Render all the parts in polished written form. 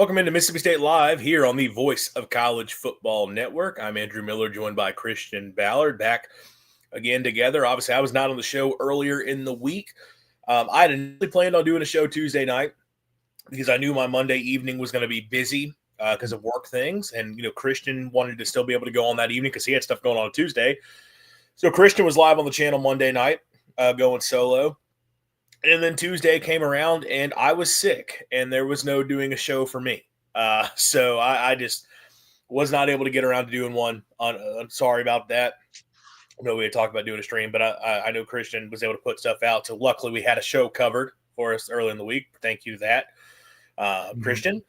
Welcome into Mississippi State Live here on the Voice of College Football Network. I'm Andrew Miller, joined by Christian Ballard, back again together. Obviously, I was not on the show earlier in the week. I had initially planned on doing a show Tuesday night because I knew my Monday evening was going to be busy because of work things. And, Christian wanted to still be able to go on that evening because he had stuff going on Tuesday. So Christian was live on the channel Monday night, going solo. And then Tuesday came around and I was sick and there was no doing a show for me. So I just was not able to get around to doing one. I'm sorry about that. I know we had talked about doing a stream, but I know Christian was able to put stuff out. So luckily we had a show covered for us early in the week. Thank you to that, Christian.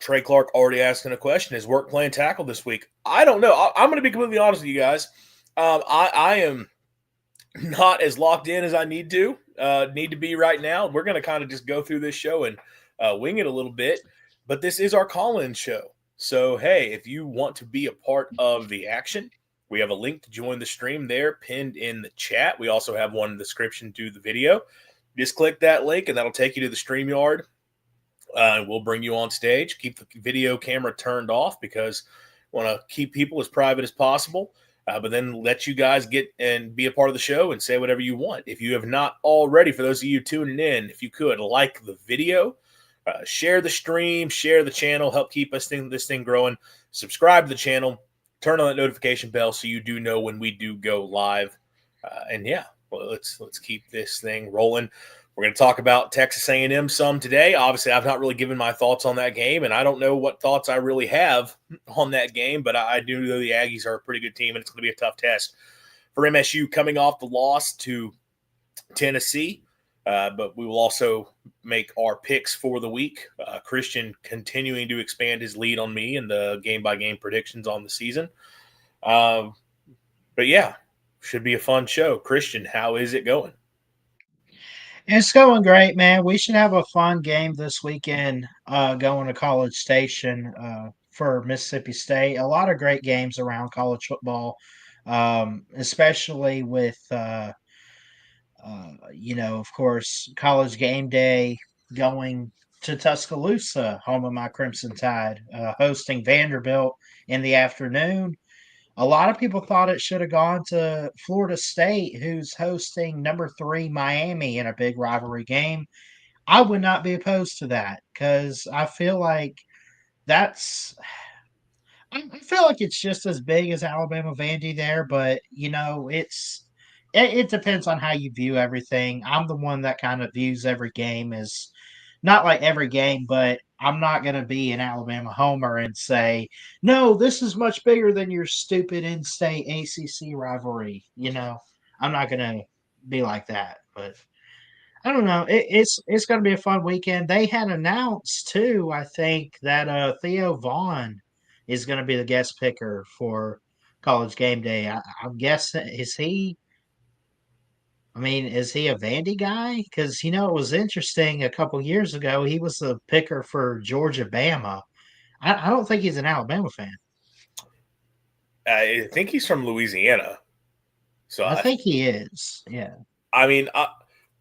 Trey Clark already asking a question. Is Work playing tackle this week? I don't know. I'm going to be completely honest with you guys. I am not as locked in as I need to be right now. We're going to kind of just go through this show and wing it a little bit, but this is our call-in show. So, hey, if you want to be a part of the action, we have a link to join the stream there pinned in the chat. We also have one in the description to the video. Just click that link and that'll take you to the StreamYard. And we'll bring you on stage. Keep the video camera turned off because we want to keep people as private as possible. But then let you guys get and be a part of the show and say whatever you want. If you have not already, for those of you tuning in, if you could, like the video, share the stream, share the channel, help keep this thing growing, subscribe to the channel, turn on that notification bell so you do know when we do go live. Let's keep this thing rolling. We're going to talk about Texas A&M some today. Obviously, I've not really given my thoughts on that game, and I don't know what thoughts I really have on that game, but I do know the Aggies are a pretty good team, and it's going to be a tough test for MSU coming off the loss to Tennessee. But we will also make our picks for the week. Christian continuing to expand his lead on me in the game-by-game predictions on the season. But yeah, should be a fun show. Christian, how is it going? It's going great, man. We should have a fun game this weekend going to College Station for Mississippi State. A lot of great games around college football, especially with, of course, College Game Day going to Tuscaloosa, home of my Crimson Tide, hosting Vanderbilt in the afternoon. A lot of people thought it should have gone to Florida State, who's hosting number 3 Miami in a big rivalry game. I would not be opposed to that because I feel like that's. I feel like it's just as big as Alabama Vandy there, but it depends on how you view everything. I'm the one that kind of views every game as not like every game, but I'm not going to be an Alabama homer and say, no, this is much bigger than your stupid in state ACC rivalry. I'm not going to be like that. But I don't know. It's going to be a fun weekend. They had announced, too, I think, that Theo Vaughn is going to be the guest picker for College Game Day. I'm guessing, is he a Vandy guy? Because it was interesting. A couple years ago, he was the picker for Georgia Bama. I don't think he's an Alabama fan. I think he's from Louisiana. So I think he is. Yeah. I mean,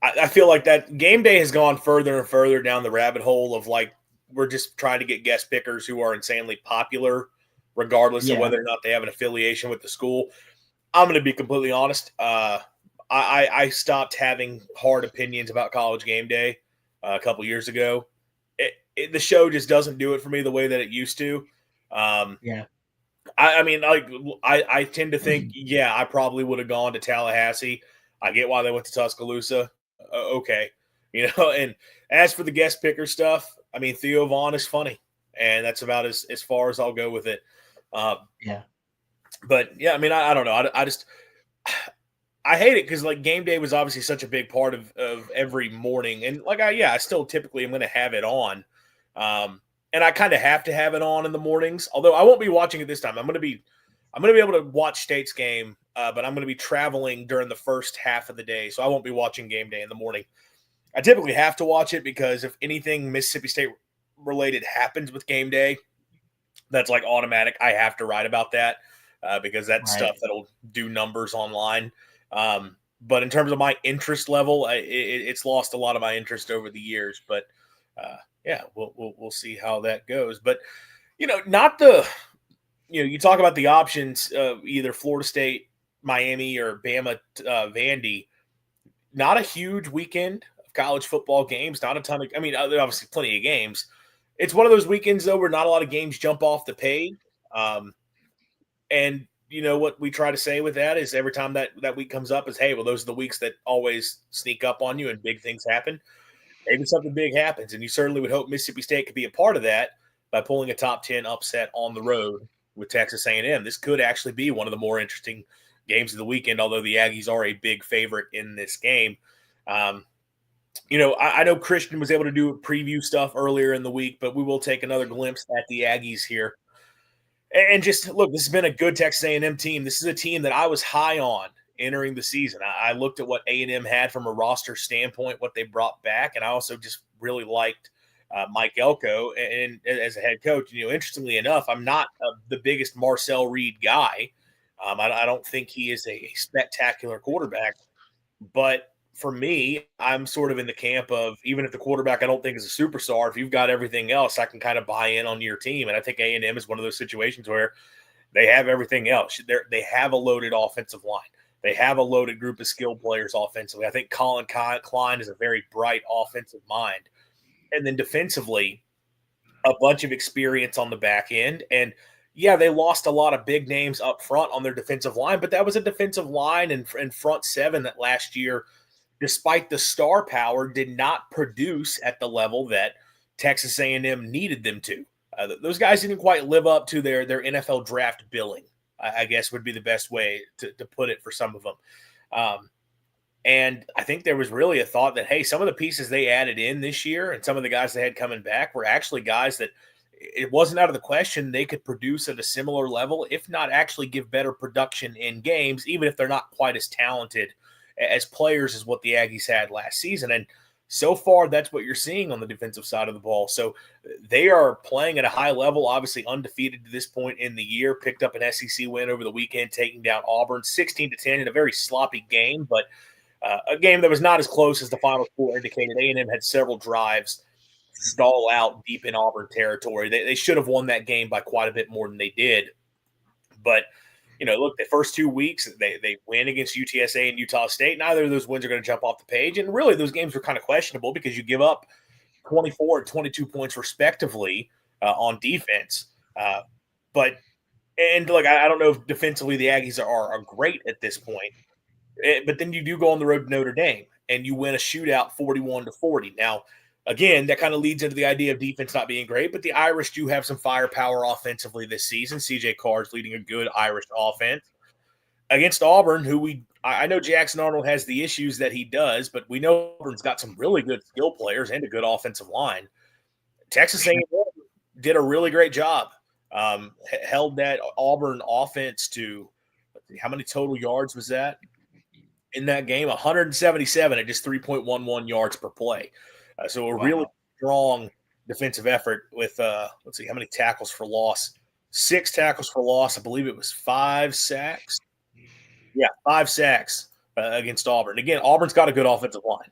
I feel like that game day has gone further and further down the rabbit hole of like we're just trying to get guest pickers who are insanely popular, regardless of Yeah. whether or not they have an affiliation with the school. I'm going to be completely honest. I stopped having hard opinions about College Game Day a couple years ago. The show just doesn't do it for me the way that it used to. Yeah. I tend to think, yeah, I probably would have gone to Tallahassee. I get why they went to Tuscaloosa. Okay. And as for the guest picker stuff, I mean, Theo Vaughn is funny, and that's about as far as I'll go with it. Yeah. But, yeah, I mean, I don't know. I hate it because, like, game day was obviously such a big part of every morning. And, like, I still typically am going to have it on. And I kind of have to have it on in the mornings, although I won't be watching it this time. I'm going to be able to watch State's game, but I'm going to be traveling during the first half of the day, so I won't be watching game day in the morning. I typically have to watch it because if anything Mississippi State related happens with game day, that's like automatic. I have to write about that because that's stuff that'll do numbers online. But in terms of my interest level, it's lost a lot of my interest over the years. But Yeah, we'll see how that goes. But not the you talk about the options, either Florida State, Miami, or Bama, Vandy. Not a huge weekend of college football games. Not a ton of. I mean, obviously plenty of games. It's one of those weekends though where not a lot of games jump off the page. And what we try to say with that is every time that week comes up is, hey, well, those are the weeks that always sneak up on you and big things happen. Maybe something big happens, and you certainly would hope Mississippi State could be a part of that by pulling a top 10 upset on the road with Texas A&M. This could actually be one of the more interesting games of the weekend, although the Aggies are a big favorite in this game. I know Christian was able to do preview stuff earlier in the week, but we will take another glimpse at the Aggies here. And just look, this has been a good Texas A&M team. This is a team that I was high on entering the season. I looked at what A&M had from a roster standpoint, what they brought back, and I also just really liked Mike Elko and as a head coach. Interestingly enough, I'm not the biggest Marcel Reed guy. I don't think he is a spectacular quarterback, but for me, I'm sort of in the camp of, even if the quarterback I don't think is a superstar, if you've got everything else, I can kind of buy in on your team. And I think A&M is one of those situations where they have everything else. They have a loaded offensive line. They have a loaded group of skilled players offensively. I think Colin Klein is a very bright offensive mind. And then defensively, a bunch of experience on the back end. And yeah, they lost a lot of big names up front on their defensive line, but that was a defensive line and front seven that last year, despite the star power, did not produce at the level that Texas A&M needed them to. Those guys didn't quite live up to their NFL draft billing, I guess would be the best way to put it for some of them. And I think there was really a thought that, hey, some of the pieces they added in this year and some of the guys they had coming back were actually guys that it wasn't out of the question they could produce at a similar level, if not actually give better production in games, even if they're not quite as talented as players as what the Aggies had last season. And so far, that's what you're seeing on the defensive side of the ball. So they are playing at a high level, obviously undefeated to this point in the year, picked up an SEC win over the weekend, taking down Auburn 16-10 in a very sloppy game, but a game that was not as close as the final score indicated. A&M had several drives stall out deep in Auburn territory. They should have won that game by quite a bit more than they did. But, look, the first 2 weeks, they win against UTSA and Utah State. Neither of those wins are going to jump off the page. And really, those games were kind of questionable because you give up 24 and 22 points respectively on defense. But look, I don't know if defensively the Aggies are great at this point. But then you do go on the road to Notre Dame and you win a shootout 41-40. Now, again, that kind of leads into the idea of defense not being great, but the Irish do have some firepower offensively this season. CJ Carr's leading a good Irish offense against Auburn, who I know Jackson Arnold has the issues that he does, but we know Auburn's got some really good skill players and a good offensive line. Texas A&M did a really great job. Held that Auburn offense to, how many total yards was that in that game? 177 at just 3.11 yards per play. So a really strong defensive effort with, let's see, how many tackles for loss? 6 tackles for loss. I believe it was 5 sacks. Yeah, 5 sacks against Auburn. Again, Auburn's got a good offensive line.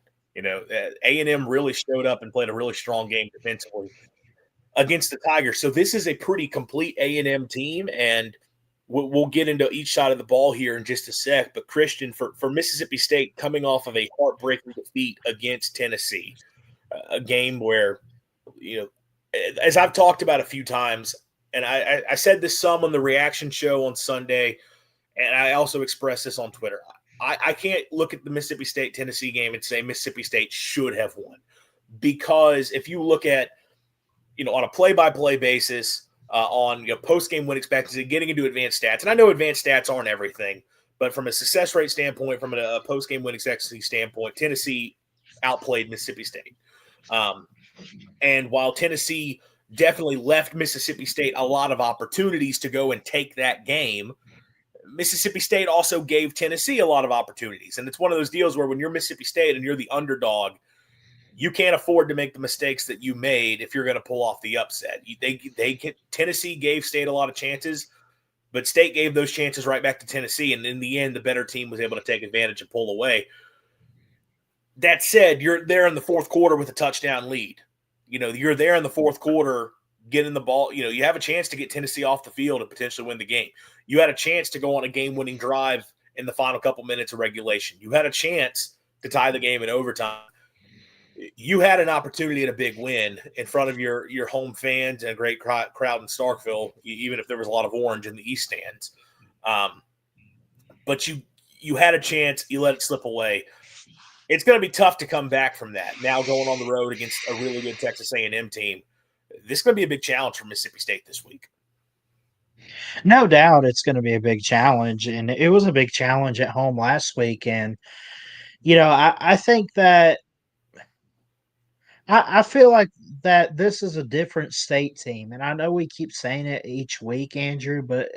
A&M really showed up and played a really strong game defensively against the Tigers. So this is a pretty complete A&M team, and we'll get into each side of the ball here in just a sec. But Christian, for Mississippi State, coming off of a heartbreaking defeat against Tennessee, a game where, as I've talked about a few times, and I said this some on the reaction show on Sunday, and I also expressed this on Twitter. I can't look at the Mississippi State-Tennessee game and say Mississippi State should have won, because if you look at, on a play-by-play basis, on post-game win expectancy, getting into advanced stats, and I know advanced stats aren't everything, but from a success rate standpoint, from a post-game win expectancy standpoint, Tennessee outplayed Mississippi State. And while Tennessee definitely left Mississippi State a lot of opportunities to go and take that game, Mississippi State also gave Tennessee a lot of opportunities. And it's one of those deals where when you're Mississippi State and you're the underdog, you can't afford to make the mistakes that you made if you're going to pull off the upset. Tennessee gave State a lot of chances, but State gave those chances right back to Tennessee. And in the end, the better team was able to take advantage and pull away. That said, you're there in the fourth quarter with a touchdown lead. you're there in the fourth quarter, getting the ball. You have a chance to get Tennessee off the field and potentially win the game. You had a chance to go on a game-winning drive in the final couple minutes of regulation. You had a chance to tie the game in overtime. You had an opportunity at a big win in front of your home fans and a great crowd in Starkville, even if there was a lot of orange in the East stands. But you had a chance. You let it slip away. It's going to be tough to come back from that. Now going on the road against a really good Texas A&M team, this is going to be a big challenge for Mississippi State this week. No doubt it's going to be a big challenge, and it was a big challenge at home last week. And, I think that I feel like that this is a different state team. And I know we keep saying it each week, Andrew, but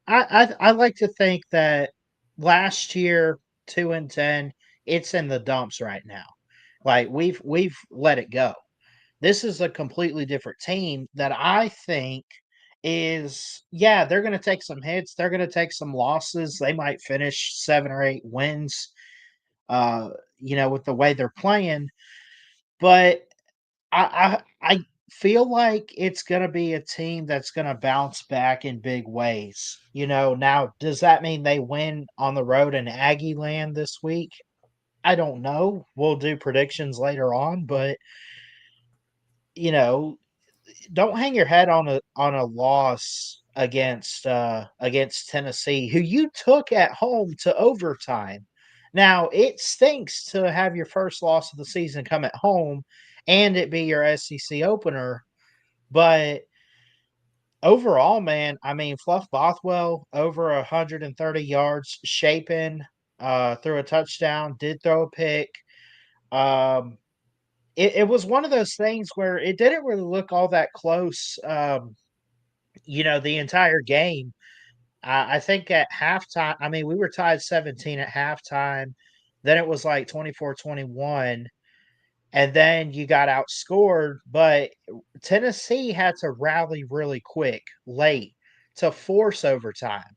I like to think that last year, 2-10, it's in the dumps right now. Like we've let it go. This is a completely different team that I think they're going to take some hits. They're going to take some losses. They might finish 7 or 8 wins, with the way they're playing. But I feel like it's going to be a team that's going to bounce back in big ways. Now, does that mean they win on the road in Aggie land this week? I don't know. We'll do predictions later on, but you know, don't hang your head on a loss against Tennessee, who you took at home to overtime. Now it stinks to have your first loss of the season come at home and it be your SEC opener, but overall, man, I mean, Fluff Bothwell over 130 yards, Shapen threw a touchdown, did throw a pick. Um, it was one of those things where it didn't really look all that close, the entire game. I think at halftime, I mean, we were tied 17 at halftime. Then it was like 24-21. And then you got outscored. But Tennessee had to rally really quick, late, to force overtime.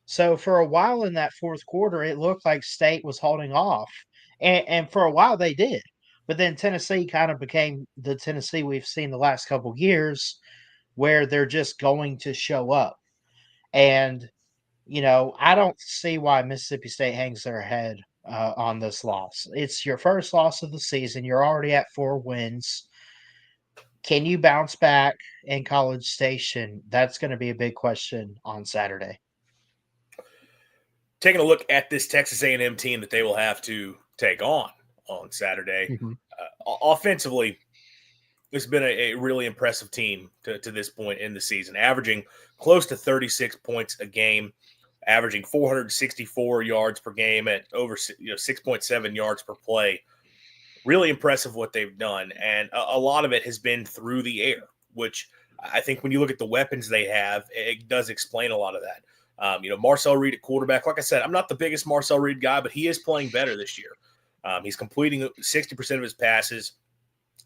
So for a while in that fourth quarter, it looked like State was holding off. And for a while they did. But then Tennessee kind of became the Tennessee we've seen the last couple years where they're just going to show up. And, I don't see why Mississippi State hangs their head on this loss. It's your first loss of the season. You're already at 4 wins. Can you bounce back in College Station? That's going to be a big question on Saturday. Taking a look at this Texas A&M team that they will have to take on Saturday. Mm-hmm. Offensively, it's been a really impressive team to this point in the season, averaging close to 36 points a game, averaging 464 yards per game at over 6.7 yards per play. Really impressive what they've done, and a lot of it has been through the air, which I think when you look at the weapons they have, it does explain a lot of that. Marcel Reed at quarterback. Like I said, I'm not the biggest Marcel Reed guy, but he is playing better this year. He's completing 60% of his passes,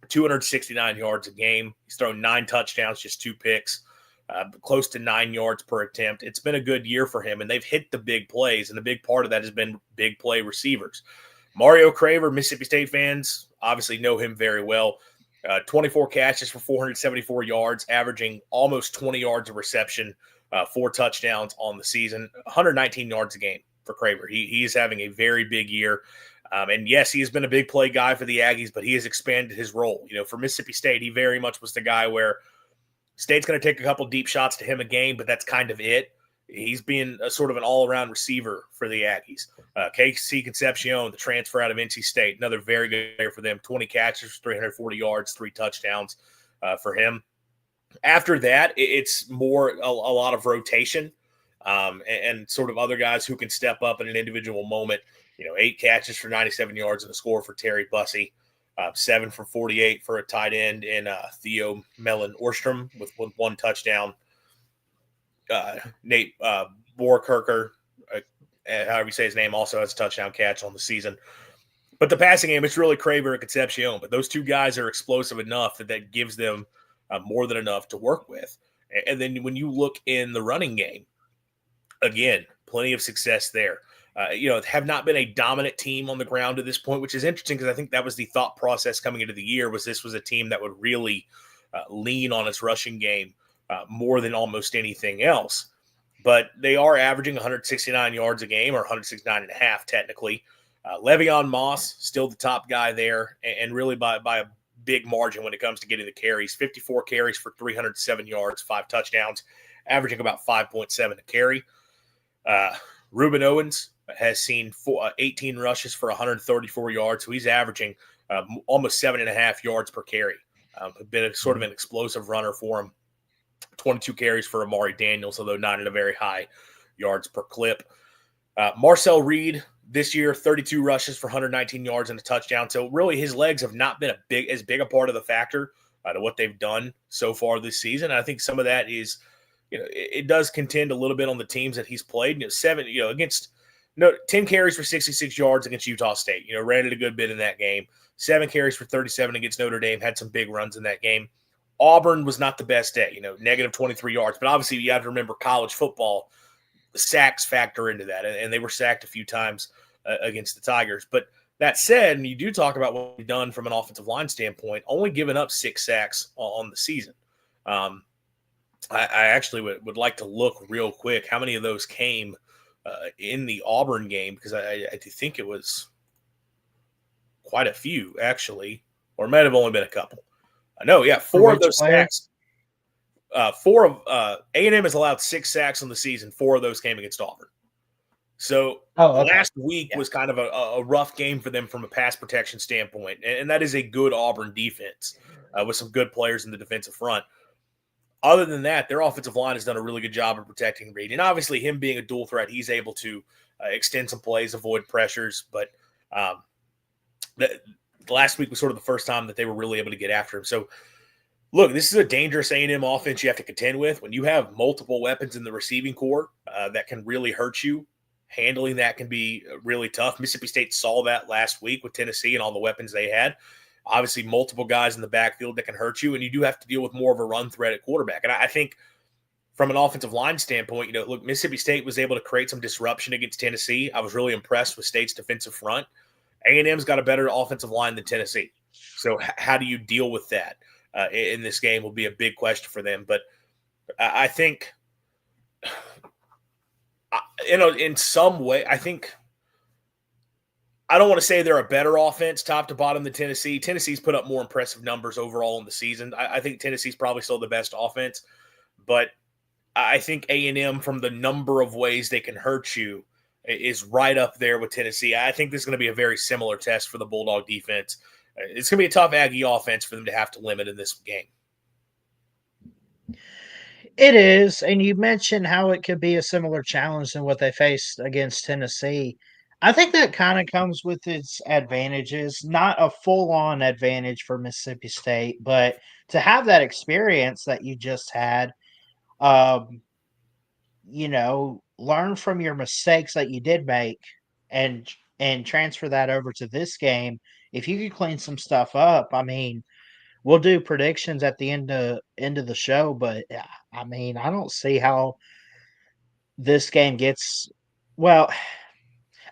269 yards a game. He's thrown 9 touchdowns, just 2 picks, close to 9 yards per attempt. It's been a good year for him, and they've hit the big plays, and a big part of that has been big play receivers. Mario Craver, Mississippi State fans obviously know him very well. 24 catches for 474 yards, averaging almost 20 yards of reception, 4 touchdowns on the season, 119 yards a game for Craver. He is having a very big year. And yes, he has been a big play guy for the Aggies, but he has expanded his role. For Mississippi State, he very much was the guy where State's going to take a couple deep shots to him a game, but that's kind of it. He's been a sort of an all-around receiver for the Aggies. KC Concepcion, the transfer out of NC State, another very good player for them. 20 catches, 340 yards, 3 touchdowns for him. After that, it's more a lot of rotation and sort of other guys who can step up in an individual moment. 8 catches for 97 yards and a score for Terry Bussey. 7 for 48 for a tight end in Theo Mellon Orstrom with 1 touchdown. Nate Borkirker, however you say his name, also has a touchdown catch on the season. But the passing game, it's really Craver and Concepcion. But those two guys are explosive enough that gives them more than enough to work with. And then when you look in the running game, again, plenty of success there. have not been a dominant team on the ground to this point, which is interesting because I think that was the thought process coming into the year, was this was a team that would really lean on its rushing game more than almost anything else. But they are averaging 169 yards a game, or 169 and a half technically. Le'Veon Moss, still the top guy there, and really by a big margin when it comes to getting the carries. 54 carries for 307 yards, 5 touchdowns, averaging about 5.7 a carry. Reuben Owens has seen 18 rushes for 134 yards, so he's averaging almost 7.5 yards per carry. Been sort of an explosive runner for him. 22 carries for Amari Daniels, although not at a very high yards per clip. Marcel Reed this year, 32 rushes for 119 yards and a touchdown. So really his legs have not been as big a part of the factor to what they've done so far this season. And I think some of that is, it does contend a little bit on the teams that he's played. 10 carries for 66 yards against Utah State. Ran it a good bit in that game. 7 carries for 37 against Notre Dame. Had some big runs in that game. Auburn was not the best day, negative 23 yards. But obviously you have to remember college football, the sacks factor into that. And they were sacked a few times against the Tigers. But that said, and you do talk about what we've done from an offensive line standpoint, only giving up 6 sacks on the season. I actually would like to look real quick how many of those came in the Auburn game, because I think it was quite a few, actually, or it might have only been a couple. No, yeah, 4 of those sacks. A&M has allowed 6 sacks on the season. 4 of those came against Auburn. So last week was kind of a rough game for them from a pass protection standpoint, and that is a good Auburn defense with some good players in the defensive front. Other than that, their offensive line has done a really good job of protecting Reed. And obviously him being a dual threat, he's able to extend some plays, avoid pressures. But last week was sort of the first time that they were really able to get after him. So, look, this is a dangerous A&M offense you have to contend with. When you have multiple weapons in the receiving core that can really hurt you, handling that can be really tough. Mississippi State saw that last week with Tennessee and all the weapons they had. Obviously, multiple guys in the backfield that can hurt you, and you do have to deal with more of a run threat at quarterback. And I think from an offensive line standpoint, look, Mississippi State was able to create some disruption against Tennessee. I was really impressed with State's defensive front. A&M's got a better offensive line than Tennessee. So how do you deal with that in this game will be a big question for them. But I think, in some way, I don't want to say they're a better offense top to bottom than Tennessee. Tennessee's put up more impressive numbers overall in the season. I think Tennessee's probably still the best offense, but I think A&M, from the number of ways they can hurt you, is right up there with Tennessee. I think this is going to be a very similar test for the Bulldog defense. It's going to be a tough Aggie offense for them to have to limit in this game. It is, and you mentioned how it could be a similar challenge than what they faced against Tennessee. I think that kind of comes with its advantages, not a full-on advantage for Mississippi State, but to have that experience that you just had, learn from your mistakes that you did make and transfer that over to this game. If you could clean some stuff up, we'll do predictions at the end of the show, but I don't see how this game gets. Well,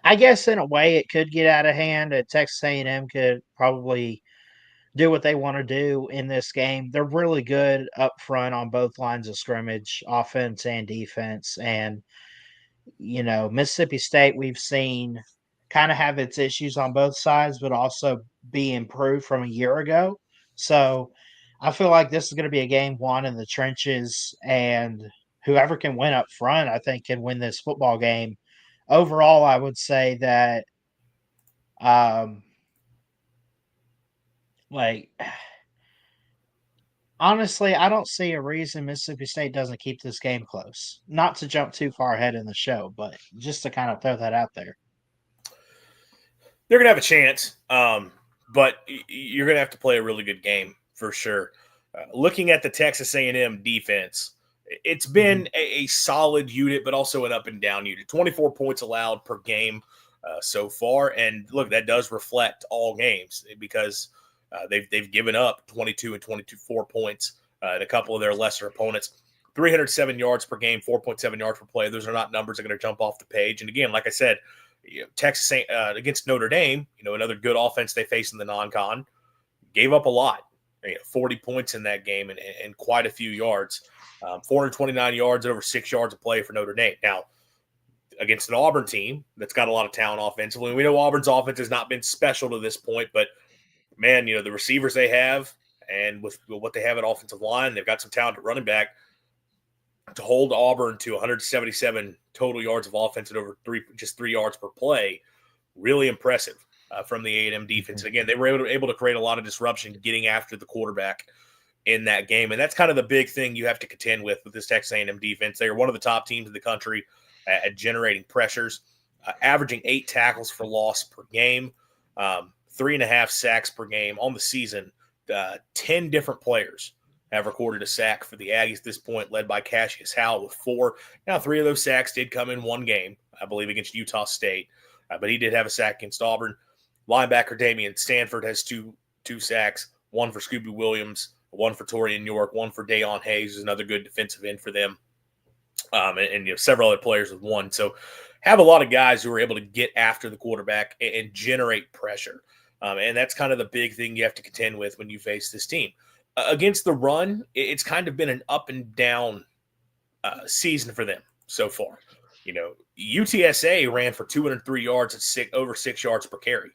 I guess in a way it could get out of hand. Texas A&M could probably do what they want to do in this game. They're really good up front on both lines of scrimmage, offense and defense. And Mississippi State, we've seen kind of have its issues on both sides, but also be improved from a year ago. So I feel like this is going to be a game won in the trenches, and whoever can win up front, I think, can win this football game. Overall, I would say that, honestly, I don't see a reason Mississippi State doesn't keep this game close. Not to jump too far ahead in the show, but just to kind of throw that out there. They're going to have a chance, but you're going to have to play a really good game for sure. Looking at the Texas A&M defense, it's been a solid unit, but also an up and down unit. 24 points allowed per game so far, and look, that does reflect all games because they've given up 22 and 24 points at a couple of their lesser opponents. 307 yards per game, 4.7 yards per play. Those are not numbers that are going to jump off the page. And again, like I said, Texas against Notre Dame, another good offense they faced in the non-con, gave up a lot, 40 points in that game and quite a few yards, 429 yards, over 6 yards of play for Notre Dame. Now, against an Auburn team that's got a lot of talent offensively, we know Auburn's offense has not been special to this point, but man, the receivers they have and with what they have at offensive line, they've got some talent at running back. To hold Auburn to 177 total yards of offense at over 3 yards per play, really impressive from the A&M defense. And again, they were able to create a lot of disruption getting after the quarterback in that game. And that's kind of the big thing you have to contend with this Texas A&M defense. They are one of the top teams in the country at generating pressures, averaging 8 tackles for loss per game, 3.5 sacks per game on the season. 10 different players have recorded a sack for the Aggies at this point, led by Cassius Howell with 4. Now, 3 of those sacks did come in one game, I believe, against Utah State, but he did have a sack against Auburn. Linebacker Damian Stanford has two sacks, 1 for Scooby Williams, 1 for Torian York, 1 for Dayon Hayes, who's another good defensive end for them, and several other players with 1. So have a lot of guys who are able to get after the quarterback and generate pressure, and that's kind of the big thing you have to contend with when you face this team. Against the run, it's kind of been an up and down season for them so far. UTSA ran for 203 yards at over 6 yards per carry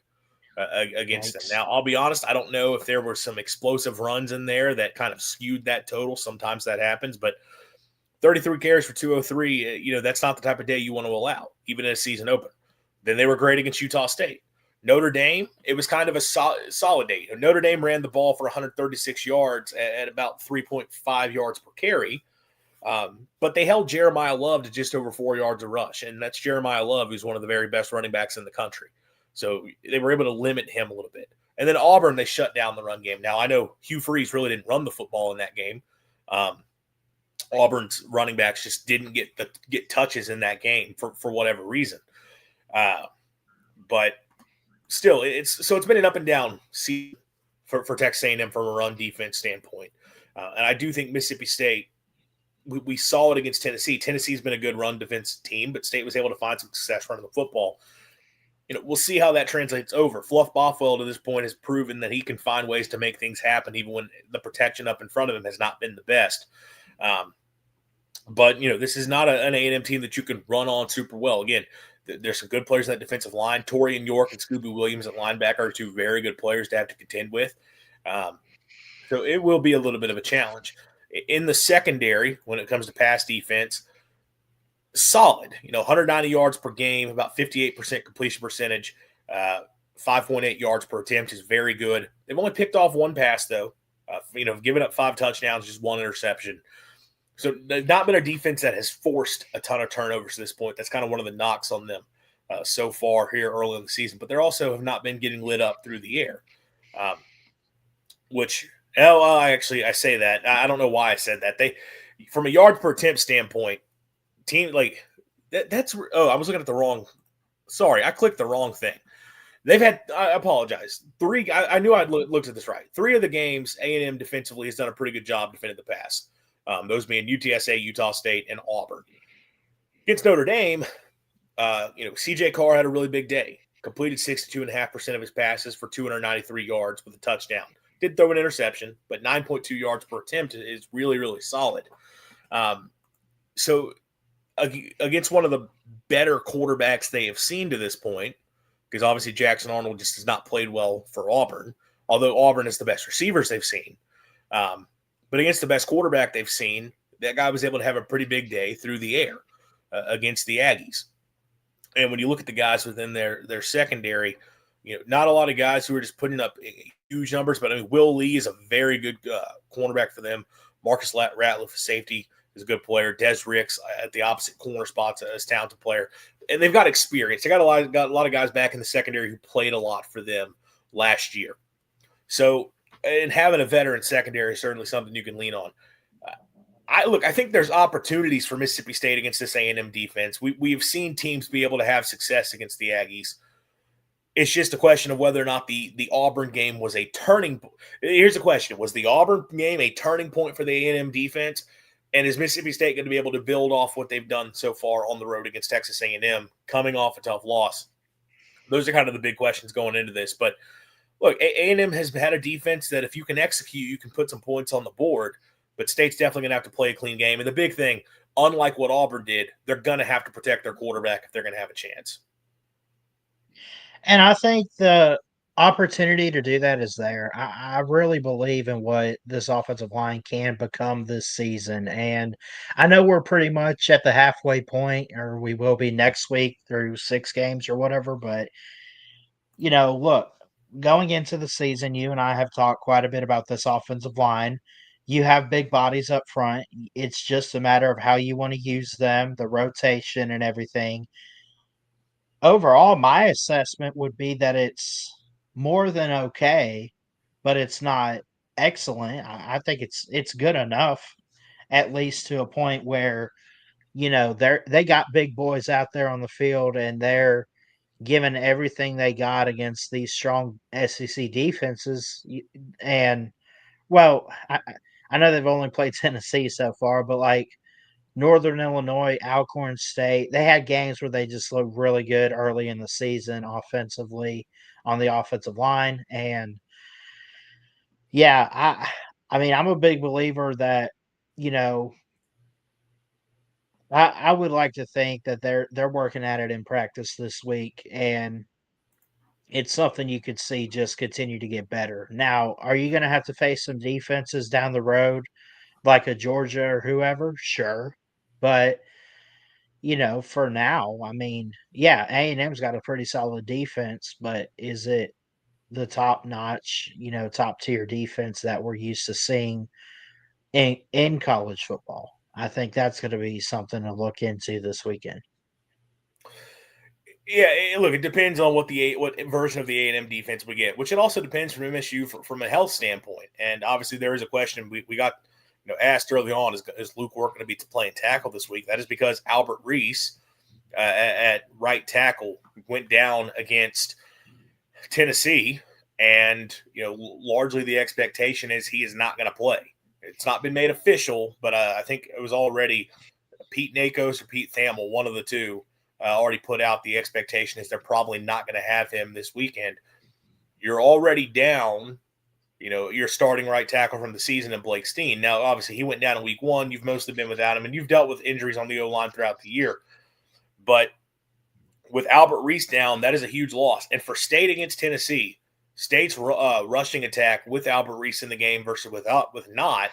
against them. Now, I'll be honest, I don't know if there were some explosive runs in there that kind of skewed that total. Sometimes that happens, but 33 carries for 203, that's not the type of day you want to allow, even in a season opener. Then they were great against Utah State. Notre Dame, it was kind of a solid day. Notre Dame ran the ball for 136 yards at about 3.5 yards per carry, but they held Jeremiah Love to just over 4 yards a rush, and that's Jeremiah Love, who's one of the very best running backs in the country. So they were able to limit him a little bit. And then Auburn, they shut down the run game. Now, I know Hugh Freeze really didn't run the football in that game. Auburn's running backs just didn't get touches in that game for whatever reason. But still, it's been an up and down season for Texas A&M from a run defense standpoint. And I do think Mississippi State, we saw it against Tennessee. Tennessee's been a good run defense team, but State was able to find some success running the football. We'll see how that translates over. Fluff Bothwell to this point has proven that he can find ways to make things happen even when the protection up in front of him has not been the best. But this is not an A&M team that you can run on super well. Again, there's some good players in that defensive line. Torian York and Scooby Williams at linebacker are 2 very good players to have to contend with. So it will be a little bit of a challenge. In the secondary, when it comes to pass defense, solid. 190 yards per game, about 58% completion percentage, 5.8 yards per attempt is very good. They've only picked off 1 pass, though. Given up 5 touchdowns, just 1 interception. So they've not been a defense that has forced a ton of turnovers to this point. That's kind of one of the knocks on them so far here early in the season. But they also have not been getting lit up through the air, I say that. I don't know why I said that. From a yards per attempt standpoint, I was looking at the wrong. Sorry, I clicked the wrong thing. They've had, I apologize. 3, I knew I'd looked at this right. 3 of the games, A&M defensively has done a pretty good job defending the pass. Those being UTSA, Utah State, and Auburn. Against Notre Dame, CJ Carr had a really big day. Completed 62.5% of his passes for 293 yards with a touchdown. Did throw an interception, but 9.2 yards per attempt is really, really solid. So against one of the better quarterbacks they have seen to this point, because obviously Jackson Arnold just has not played well for Auburn, although Auburn is the best receivers they've seen. But against the best quarterback they've seen, that guy was able to have a pretty big day through the air against the Aggies. And when you look at the guys within their secondary, not a lot of guys who are just putting up huge numbers, but Will Lee is a very good cornerback for them. Marcus Ratliff, safety, is a good player. Des Ricks at the opposite corner spots, a talented player. And they've got experience. They got a lot of guys back in the secondary who played a lot for them last year. So, and having a veteran secondary is certainly something you can lean on. I think there's opportunities for Mississippi State against this A&M defense. We've seen teams be able to have success against the Aggies. It's just a question of whether or not the Auburn game was a turning point. Here's the question. Was the Auburn game a turning point for the A&M defense? And is Mississippi State going to be able to build off what they've done so far on the road against Texas A&M, coming off a tough loss Those are kind of the big questions going into this. But look, A&M has had a defense that if you can execute, you can put some points on the board. But State's definitely going to have to play a clean game. And the big thing, unlike what Auburn did, they're going to have to protect their quarterback if they're going to have a chance. And I think the opportunity to do that is there. I really believe in what this offensive line can become this season. And I know we're pretty much at the halfway point, or we will be next week through 6 games or whatever. But, look, going into the season, you and I have talked quite a bit about this offensive line. You have big bodies up front. It's just a matter of how you want to use them, the rotation and everything. Overall, my assessment would be that it's more than okay, but it's not excellent. I think it's good enough, at least to a point where, they got big boys out there on the field and they're giving everything they got against these strong SEC defenses. And well, I know they've only played Tennessee so far, but like Northern Illinois, Alcorn State, they had games where they just looked really good early in the season offensively on the offensive line. And yeah, I mean, I'm a big believer that, you know, I would like to think that they're working at it in practice this week, and it's something you could see just continue to get better. Now, are you going to have to face some defenses down the road like a Georgia or whoever? Sure. But for now, I mean, yeah, A&M's got a pretty solid defense, but is it the top notch, top tier defense that we're used to seeing in college football? I think that's going to be something to look into this weekend. Yeah, look, it depends on what version of the A&M defense we get, which it also depends from MSU from a health standpoint. And obviously, there is a question we got asked early on: is Luke Work going to be playing tackle this week? That is because Albert Reese at right tackle went down against Tennessee, and largely the expectation is he is not going to play. It's not been made official, but I think it was already Pete Nakos or Pete Thamel, one of the two. Already put out the expectation is they're probably not going to have him this weekend. You're already down, your starting right tackle from the season in Blake Steen. Now, obviously, he went down in week 1. You've mostly been without him, and you've dealt with injuries on the O-line throughout the year. But with Albert Reese down, that is a huge loss. And for State against Tennessee, State's rushing attack with Albert Reese in the game versus with not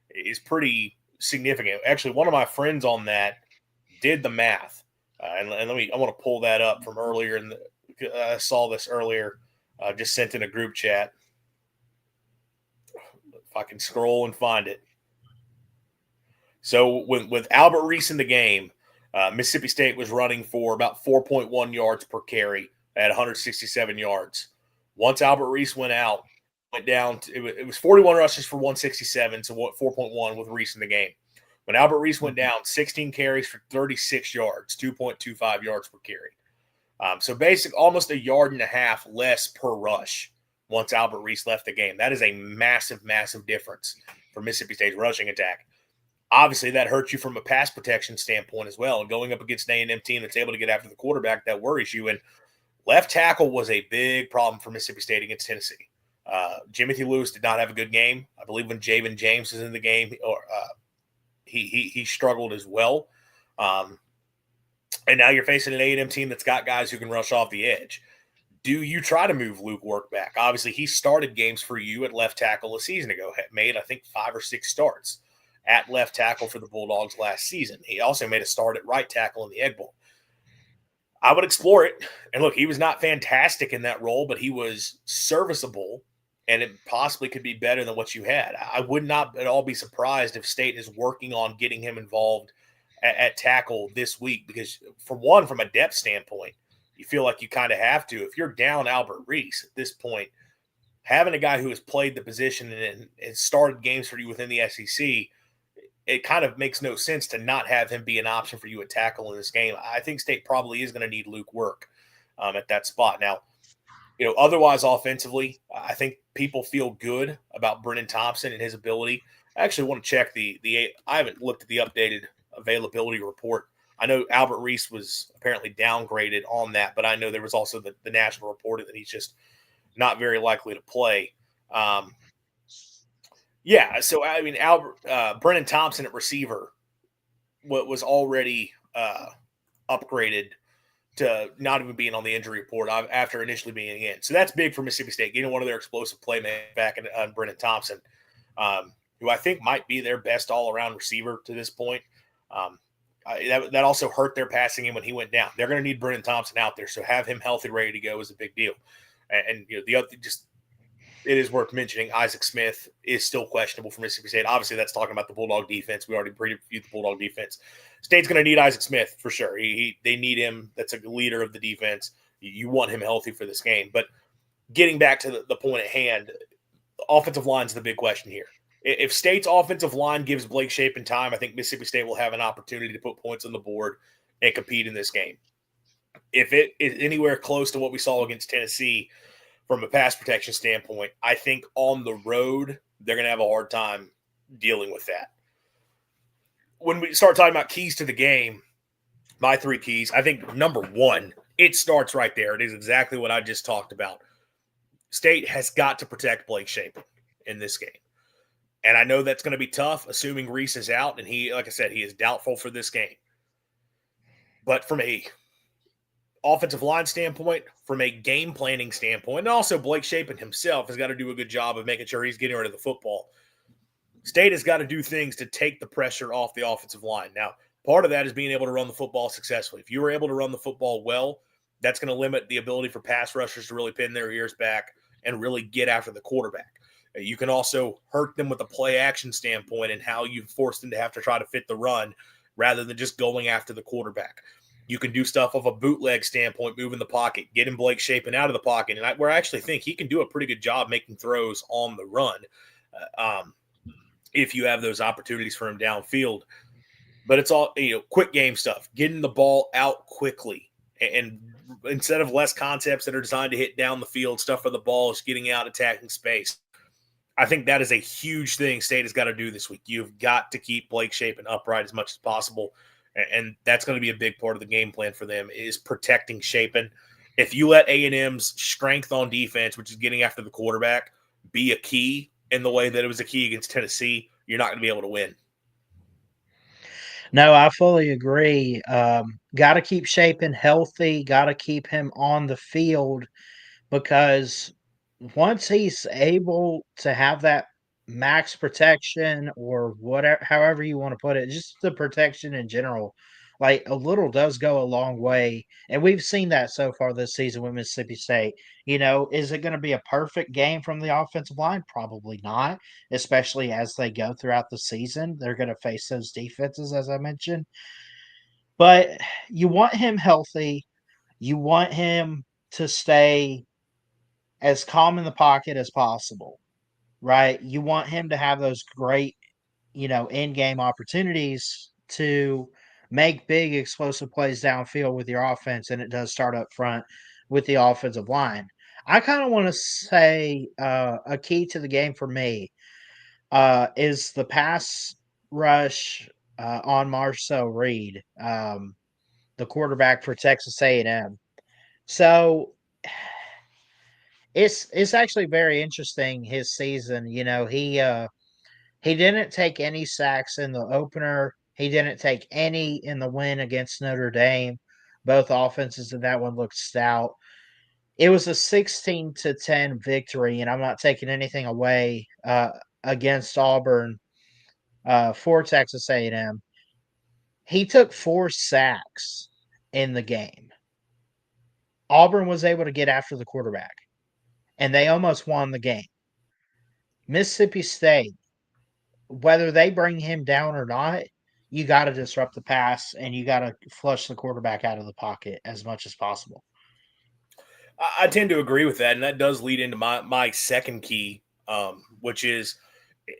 is pretty significant. Actually, one of my friends on that did the math. I want to pull that up from earlier. I saw this earlier, just sent in a group chat. If I can scroll and find it. So with Albert Reese in the game, Mississippi State was running for about 4.1 yards per carry at 167 yards. Once Albert Reese went down it was 41 rushes for 167, so 4.1 with Reese in the game. When Albert Reese went down, 16 carries for 36 yards, 2.25 yards per carry. So basically almost a yard and a half less per rush once Albert Reese left the game. That is a massive, massive difference for Mississippi State's rushing attack. Obviously, that hurts you from a pass protection standpoint as well. And going up against an A&M team that's able to get after the quarterback, that worries you. And left tackle was a big problem for Mississippi State against Tennessee. Jimothy Lewis did not have a good game. I believe when Javen James was in the game, he struggled as well. And now you're facing an A&M team that's got guys who can rush off the edge. Do you try to move Luke Work back? Obviously, he started games for you at left tackle a season ago. Made, I think, 5 or 6 starts at left tackle for the Bulldogs last season. He also made a start at right tackle in the Egg Bowl. I would explore it. And look, he was not fantastic in that role, but he was serviceable, and it possibly could be better than what you had. I would not at all be surprised if State is working on getting him involved at tackle this week because, from a depth standpoint, you feel like you kind of have to. If you're down Albert Reese at this point, having a guy who has played the position and started games for you within the SEC, it kind of makes no sense to not have him be an option for you at tackle in this game. I think State probably is going to need Luke Work at that spot. Now, otherwise offensively, I think people feel good about Brennan Thompson and his ability. I actually want to check I haven't looked at the updated availability report. I know Albert Reese was apparently downgraded on that, but I know there was also the national reporting that he's just not very likely to play. Yeah, so I mean, Brennan Thompson at receiver was already upgraded to not even being on the injury report after initially being in. So that's big for Mississippi State, getting one of their explosive playmakers back on Brennan Thompson, who I think might be their best all-around receiver to this point. That also hurt their passing game when he went down. They're going to need Brennan Thompson out there, so have him healthy, ready to go is a big deal. And the other it is worth mentioning Isaac Smith is still questionable for Mississippi State. Obviously, that's talking about the Bulldog defense. We already previewed the Bulldog defense. State's going to need Isaac Smith for sure. They need him. That's a leader of the defense. You want him healthy for this game. But getting back to the point at hand, offensive line is the big question here. If State's offensive line gives Blake Shapen time, I think Mississippi State will have an opportunity to put points on the board and compete in this game. If it is anywhere close to what we saw against Tennessee from a pass protection standpoint, I think on the road, they're going to have a hard time dealing with that. When we start talking about keys to the game, my 3 keys, I think number 1, it starts right there. It is exactly what I just talked about. State has got to protect Blake Shapen in this game. And I know that's going to be tough, assuming Reese is out. And he, like I said, he is doubtful for this game. But from a offensive line standpoint, from a game planning standpoint, and also Blake Shapen himself has got to do a good job of making sure he's getting rid of the football. State has got to do things to take the pressure off the offensive line. Now, part of that is being able to run the football successfully. If you were able to run the football well, that's going to limit the ability for pass rushers to really pin their ears back and really get after the quarterback. You can also hurt them with a play action standpoint and how you force them to have to try to fit the run rather than just going after the quarterback. You can do stuff of a bootleg standpoint, moving the pocket, getting Blake Shapen out of the pocket. And where I actually think he can do a pretty good job making throws on the run if you have those opportunities for him downfield. But it's all, quick game stuff, getting the ball out quickly. And instead of less concepts that are designed to hit down the field, stuff for the ball is getting out, attacking space. I think that is a huge thing State has got to do this week. You've got to keep Blake Shapen upright as much as possible. And that's going to be a big part of the game plan for them is protecting Shapen. If you let A&M's strength on defense, which is getting after the quarterback, be a key in the way that it was a key against Tennessee, you're not going to be able to win. No, I fully agree. Got to keep Shapen healthy. Got to keep him on the field because once he's able to have that max protection or whatever, however you want to put it, just the protection in general, like a little does go a long way. And we've seen that so far this season with Mississippi State. Is it going to be a perfect game from the offensive line? Probably not, especially as they go throughout the season. They're going to face those defenses, as I mentioned. But you want him healthy. You want him to stay as calm in the pocket as possible, right? You want him to have those great, in-game opportunities to make big explosive plays downfield with your offense, and it does start up front with the offensive line. I kind of want to say a key to the game for me is the pass rush on Marcel Reed, the quarterback for Texas A&M. So it's actually very interesting his season. He didn't take any sacks in the opener. He didn't take any in the win against Notre Dame. Both offenses in that one looked stout. It was a 16-10 victory, and I'm not taking anything away against Auburn for Texas A&M. He took 4 sacks in the game. Auburn was able to get after the quarterback, and they almost won the game. Mississippi State, whether they bring him down or not, you got to disrupt the pass and you got to flush the quarterback out of the pocket as much as possible. I tend to agree with that, and that does lead into my second key, which is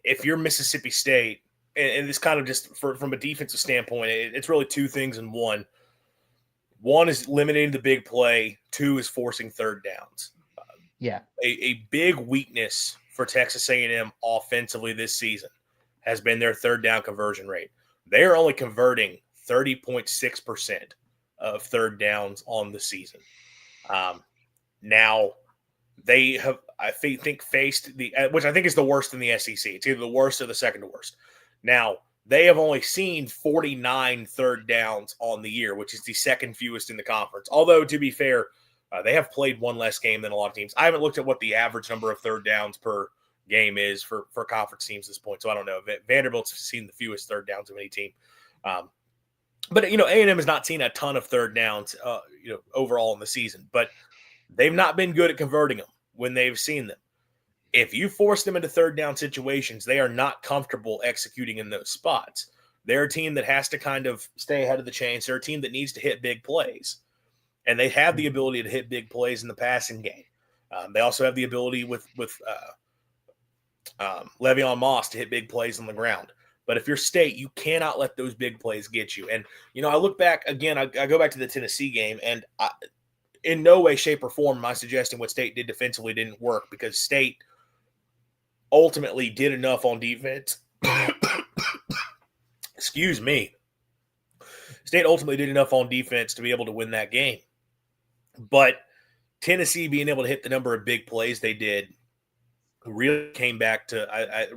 if you're Mississippi State, and this kind of just from a defensive standpoint, it's really 2 things in one. One is limiting the big play. 2 is forcing third downs. Yeah, a big weakness for Texas A&M offensively this season has been their third down conversion rate. They are only converting 30.6% of third downs on the season. Now, they have, I think, faced which I think is the worst in the SEC. It's either the worst or the second to worst. Now, they have only seen 49 third downs on the year, which is the second fewest in the conference. Although, to be fair, they have played one less game than a lot of teams. I haven't looked at what the average number of third downs per game is for conference teams at this point, so I don't know. Vanderbilt's seen the fewest third downs of any team. But, A&M has not seen a ton of third downs, overall in the season. But they've not been good at converting them when they've seen them. If you force them into third down situations, they are not comfortable executing in those spots. They're a team that has to kind of stay ahead of the chains. They're a team that needs to hit big plays. And they have the ability to hit big plays in the passing game. They also have the ability with Le'Veon Moss to hit big plays on the ground. But if you're State, you cannot let those big plays get you. And, I look back, again, I go back to the Tennessee game, and in no way, shape, or form am I suggesting what State did defensively didn't work, because State ultimately did enough on defense. Excuse me. State ultimately did enough on defense to be able to win that game. But Tennessee being able to hit the number of big plays they did really came back to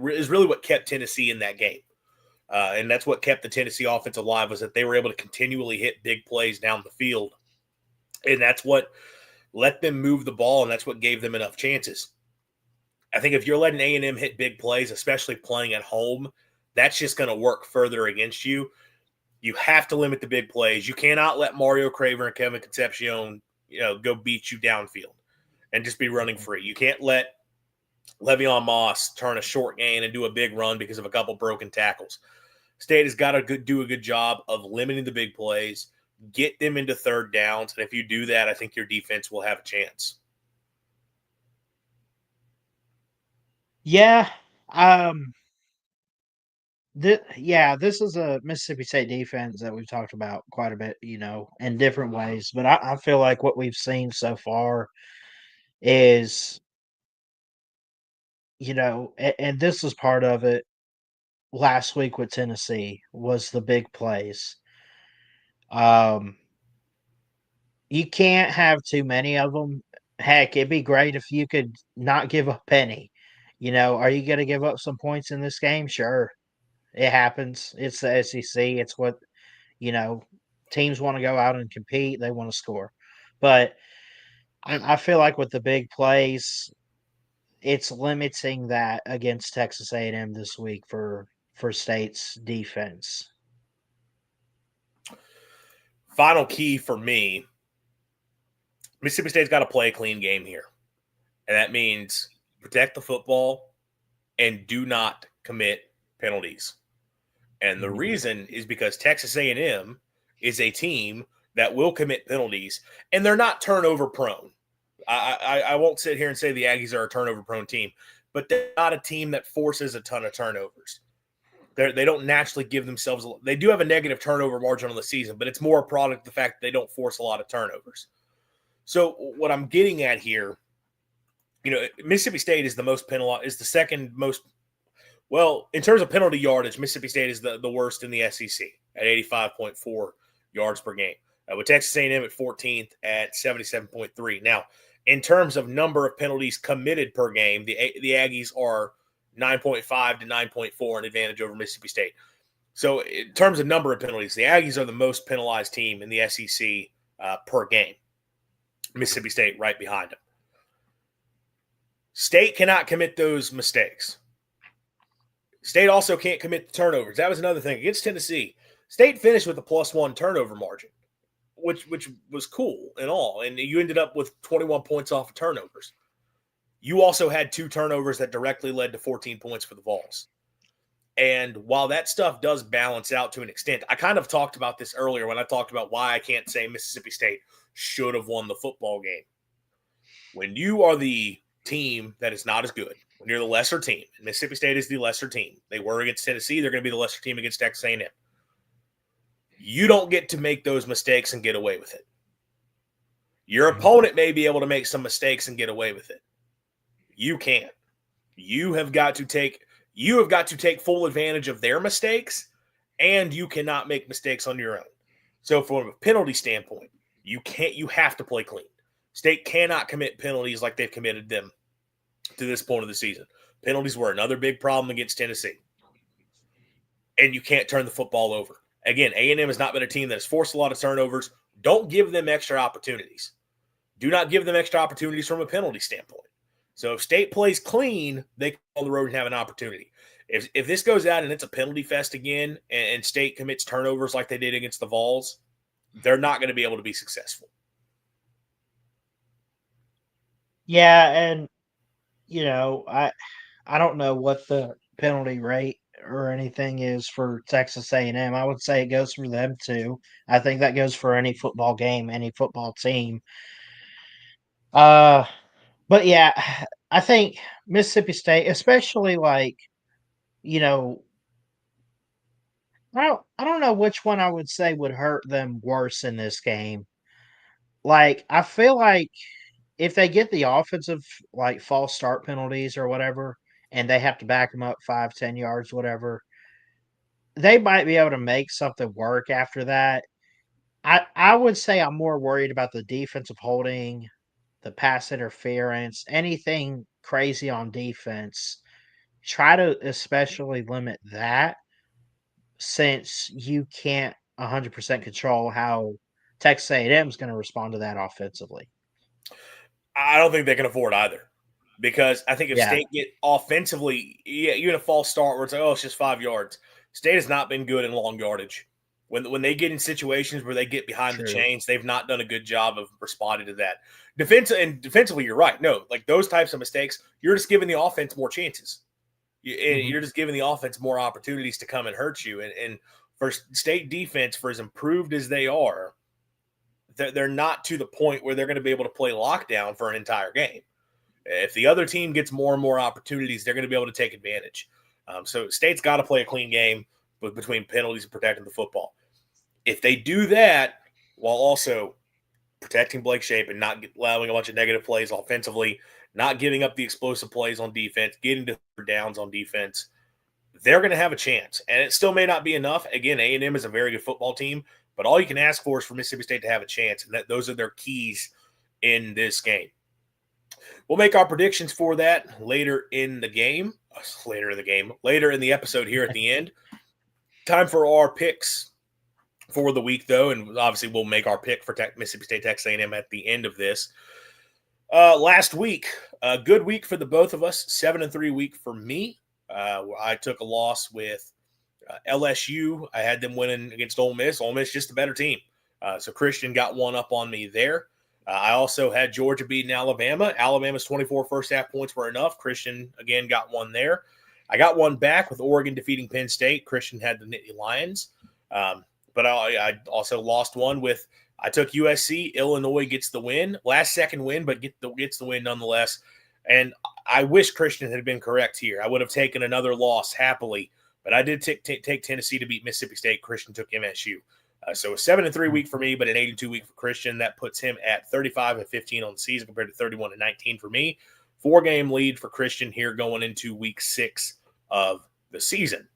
is really what kept Tennessee in that game. And that's what kept the Tennessee offense alive, was that they were able to continually hit big plays down the field. And that's what let them move the ball, and that's what gave them enough chances. I think if you're letting A&M hit big plays, especially playing at home, that's just going to work further against you. You have to limit the big plays. You cannot let Mario Craver and Kevin Concepcion, go beat you downfield and just be running free. You can't let Le'Veon Moss turn a short gain and do a big run because of a couple broken tackles. State has got to do a good job of limiting the big plays, get them into third downs, and if you do that, I think your defense will have a chance. Yeah. This is a Mississippi State defense that we've talked about quite a bit, in different ways. But I feel like what we've seen so far is, and this was part of it last week with Tennessee, was the big plays. You can't have too many of them. Heck, it'd be great if you could not give a penny. Are you going to give up some points in this game? Sure. It happens. It's the SEC. It's what, teams want to go out and compete. They want to score. But I feel like with the big plays, it's limiting that against Texas A&M this week for State's defense. Final key for me, Mississippi State's got to play a clean game here. And that means protect the football and do not commit penalties. And the reason is because Texas A&M is a team that will commit penalties, and they're not turnover prone. I won't sit here and say the Aggies are a turnover prone team, but they're not a team that forces a ton of turnovers. They don't naturally give themselves – they do have a negative turnover margin on the season, but it's more a product of the fact that they don't force a lot of turnovers. So what I'm getting at here, Mississippi State is is the second most – well, in terms of penalty yardage, Mississippi State is the worst in the SEC at 85.4 yards per game, with Texas A&M at 14th at 77.3. Now, in terms of number of penalties committed per game, the Aggies are 9.5 to 9.4 an advantage over Mississippi State. So in terms of number of penalties, the Aggies are the most penalized team in the SEC per game. Mississippi State right behind them. State cannot commit those mistakes. State also can't commit the turnovers. That was another thing. Against Tennessee, State finished with a +1 turnover margin, which was cool and all. And you ended up with 21 points off of turnovers. You also had 2 turnovers that directly led to 14 points for the Vols. And while that stuff does balance out to an extent, I kind of talked about this earlier when I talked about why I can't say Mississippi State should have won the football game. When you are the team that is not as good, when you're the lesser team, and Mississippi State is the lesser team. They were against Tennessee. They're going to be the lesser team against Texas A&M. You don't get to make those mistakes and get away with it. Your opponent may be able to make some mistakes and get away with it. You can't. You have got to take full advantage of their mistakes and you cannot make mistakes on your own. So from a penalty standpoint, you have to play clean. State cannot commit penalties like they've committed them to this point of the season. Penalties were another big problem against Tennessee. And you can't turn the football over. Again, A&M has not been a team that has forced a lot of turnovers. Don't give them extra opportunities. Do not give them extra opportunities from a penalty standpoint. So if State plays clean, they can go on the road and have an opportunity. If this goes out and it's a penalty fest again and State commits turnovers like they did against the Vols, they're not going to be able to be successful. Yeah, and I don't know what the penalty rate or anything is for Texas A&M. I would say it goes for them too. I think that goes for any football game, any football team. But yeah, I think Mississippi State, especially I don't know which one I would say would hurt them worse in this game. Like, I feel like if they get the offensive false start penalties or whatever, and they have to back them up 5-10 yards, whatever, they might be able to make something work after that. I would say I'm more worried about the defensive holding, the pass interference, anything crazy on defense. Try to especially limit that since you can't 100% control how Texas A&M is going to respond to that offensively. I don't think they can afford either. Because I think if Yeah. State get offensively, you get a false start where it's like, oh, it's just 5 yards. State has not been good in long yardage. When they get in situations where they get behind the chains, they've not done a good job of responding to that. Defensively, you're right. No, like those types of mistakes, you're just giving the offense more chances. You're just giving the offense more opportunities to come and hurt you. And for State defense, for as improved as they are, they're not to the point where they're going to be able to play lockdown for an entire game. If the other team gets more and more opportunities, they're going to be able to take advantage. So State's got to play a clean game between penalties and protecting the football. If they do that while also protecting Blake Shapen, not allowing a bunch of negative plays offensively, not giving up the explosive plays on defense, getting to downs on defense, they're going to have a chance. And it still may not be enough. Again, A&M is a very good football team, but all you can ask for is for Mississippi State to have a chance, and those are their keys in this game. We'll make our predictions for that later in the episode here at the end. Time for our picks for the week, though, and obviously we'll make our pick for Mississippi State Texas A&M at the end of this. Last week, a good week for the both of us, 7-3 week for me. I took a loss with LSU. I had them winning against Ole Miss. Ole Miss just a better team. So Christian got one up on me there. I also had Georgia beating Alabama. Alabama's 24 first-half points were enough. Christian, again, got one there. I got one back with Oregon defeating Penn State. Christian had the Nittany Lions. But I also lost one with – I took USC. Illinois gets the win. Last-second win, but gets the win nonetheless. And I wish Christian had been correct here. I would have taken another loss happily. But I did take Tennessee to beat Mississippi State. Christian took MSU. So a 7-3 week for me, but an 82 week for Christian. That puts him at 35-15 on the season compared to 31-19 for me. 4-game lead for Christian here going into week 6 of the season.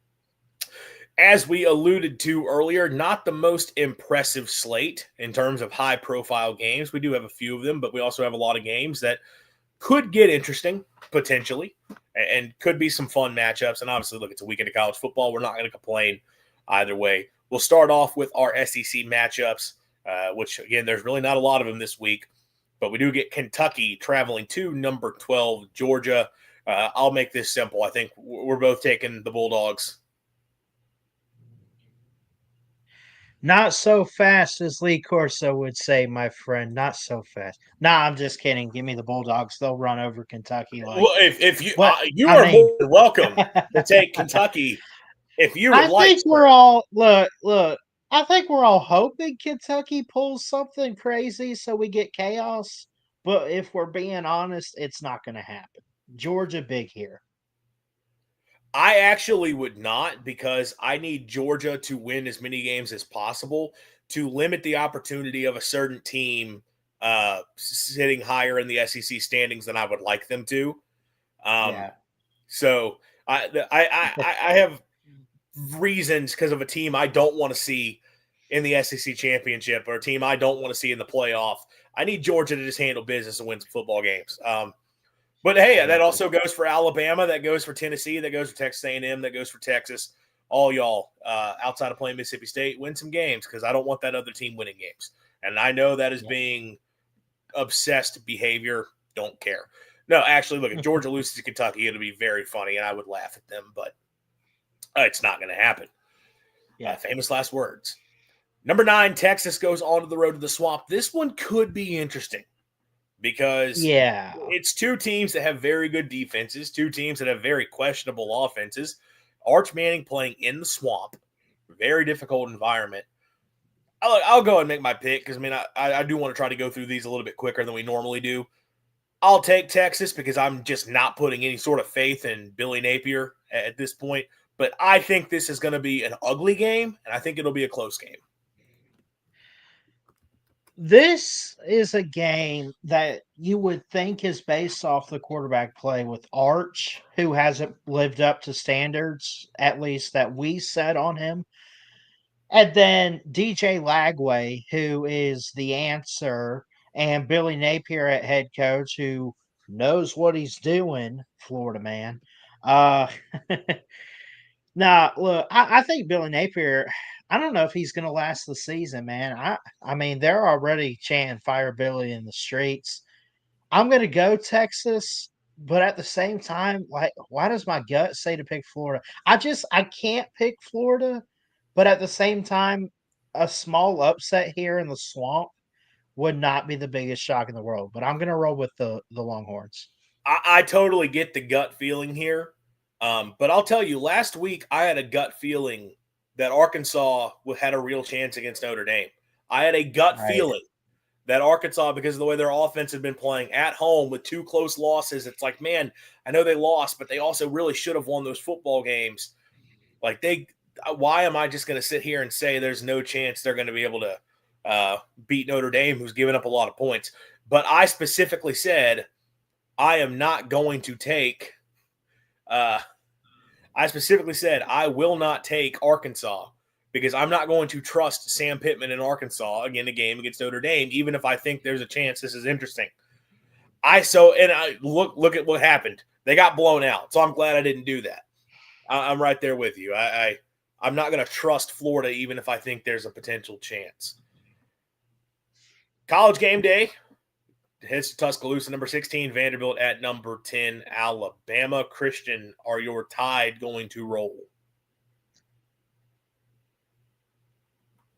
As we alluded to earlier, not the most impressive slate in terms of high-profile games. We do have a few of them, but we also have a lot of games that could get interesting, potentially, and could be some fun matchups. And obviously, look, it's a weekend of college football. We're not going to complain either way. We'll start off with our SEC matchups, which, again, there's really not a lot of them this week. But we do get Kentucky traveling to number 12, Georgia. I'll make this simple. I think we're both taking the Bulldogs. Not so fast, as Lee Corso would say, my friend. Not so fast. Nah, I'm just kidding. Give me the Bulldogs. They'll run over Kentucky. Well, if you you are more than welcome to take Kentucky if you would like. I think we're all look. I think we're all hoping Kentucky pulls something crazy so we get chaos. But if we're being honest, it's not going to happen. Georgia big here. I actually would not, because I need Georgia to win as many games as possible to limit the opportunity of a certain team sitting higher in the SEC standings than I would like them to. So I have reasons because of a team I don't want to see in the SEC championship or a team I don't want to see in the playoff. I need Georgia to just handle business and win some football games. But hey, that also goes for Alabama. That goes for Tennessee. That goes for Texas A&M. That goes for Texas. All y'all, outside of playing Mississippi State, win some games because I don't want that other team winning games. And I know that is being obsessed behavior. Don't care. No, actually, look, if Georgia loses to Kentucky, it'll be very funny, and I would laugh at them, but it's not going to happen. Yeah, famous last words. Number 9, Texas goes on to the road to the Swamp. This one could be interesting because it's two teams that have very good defenses, two teams that have very questionable offenses. Arch Manning playing in the Swamp, very difficult environment. I'll go and make my pick because, I do want to try to go through these a little bit quicker than we normally do. I'll take Texas because I'm just not putting any sort of faith in Billy Napier at this point. But I think this is going to be an ugly game, and I think it'll be a close game. This is a game that you would think is based off the quarterback play with Arch, who hasn't lived up to standards, at least that we set on him. And then DJ Lagway, who is the answer, and Billy Napier at head coach, who knows what he's doing, Florida man. Nah, look, I think Billy Napier, I don't know if he's going to last the season, man. I mean, they're already chanting Fire Billy in the streets. I'm going to go Texas, but at the same time, like, why does my gut say to pick Florida? I can't pick Florida, but at the same time, a small upset here in the Swamp would not be the biggest shock in the world. But I'm going to roll with the Longhorns. I totally get the gut feeling here. But I'll tell you, last week I had a gut feeling that Arkansas had a real chance against Notre Dame. I had a gut feeling that Arkansas, because of the way their offense had been playing at home with 2 close losses, it's like, man, I know they lost, but they also really should have won those football games. Like, why am I just going to sit here and say there's no chance they're going to be able to beat Notre Dame, who's given up a lot of points? But I specifically said I am not going to take I specifically said I will not take Arkansas because I'm not going to trust Sam Pittman in Arkansas again a game against Notre Dame, even if I think there's a chance this is interesting. Look at what happened. They got blown out, so I'm glad I didn't do that. I'm right there with you. I'm not going to trust Florida even if I think there's a potential chance. College game day. Heads to Tuscaloosa, number 16, Vanderbilt at number 10, Alabama. Christian, are your Tide going to roll?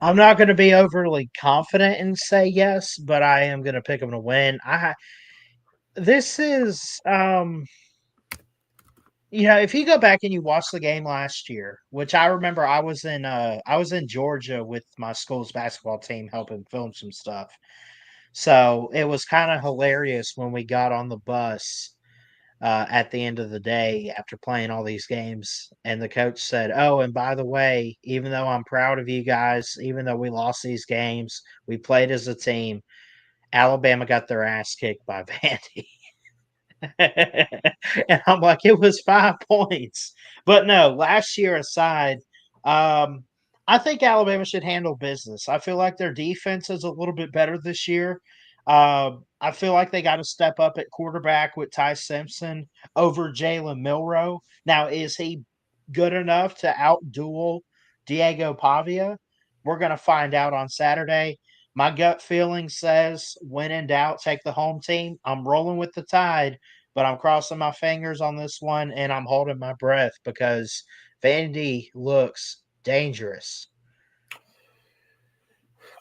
I'm not going to be overly confident and say yes, but I am going to pick them to win. This is, if you go back and you watch the game last year, which I remember I was in Georgia with my school's basketball team helping film some stuff. So it was kind of hilarious when we got on the bus at the end of the day after playing all these games. And the coach said, "Oh, and by the way, even though I'm proud of you guys, even though we lost these games, we played as a team. Alabama got their ass kicked by Vandy." And I'm like, it was 5 points. But no, last year aside, I think Alabama should handle business. I feel like their defense is a little bit better this year. I feel like they got to step up at quarterback with Ty Simpson over Jalen Milroe. Now, is he good enough to outduel Diego Pavia? We're going to find out on Saturday. My gut feeling says, when in doubt, take the home team. I'm rolling with the Tide, but I'm crossing my fingers on this one, and I'm holding my breath because Vandy looks dangerous.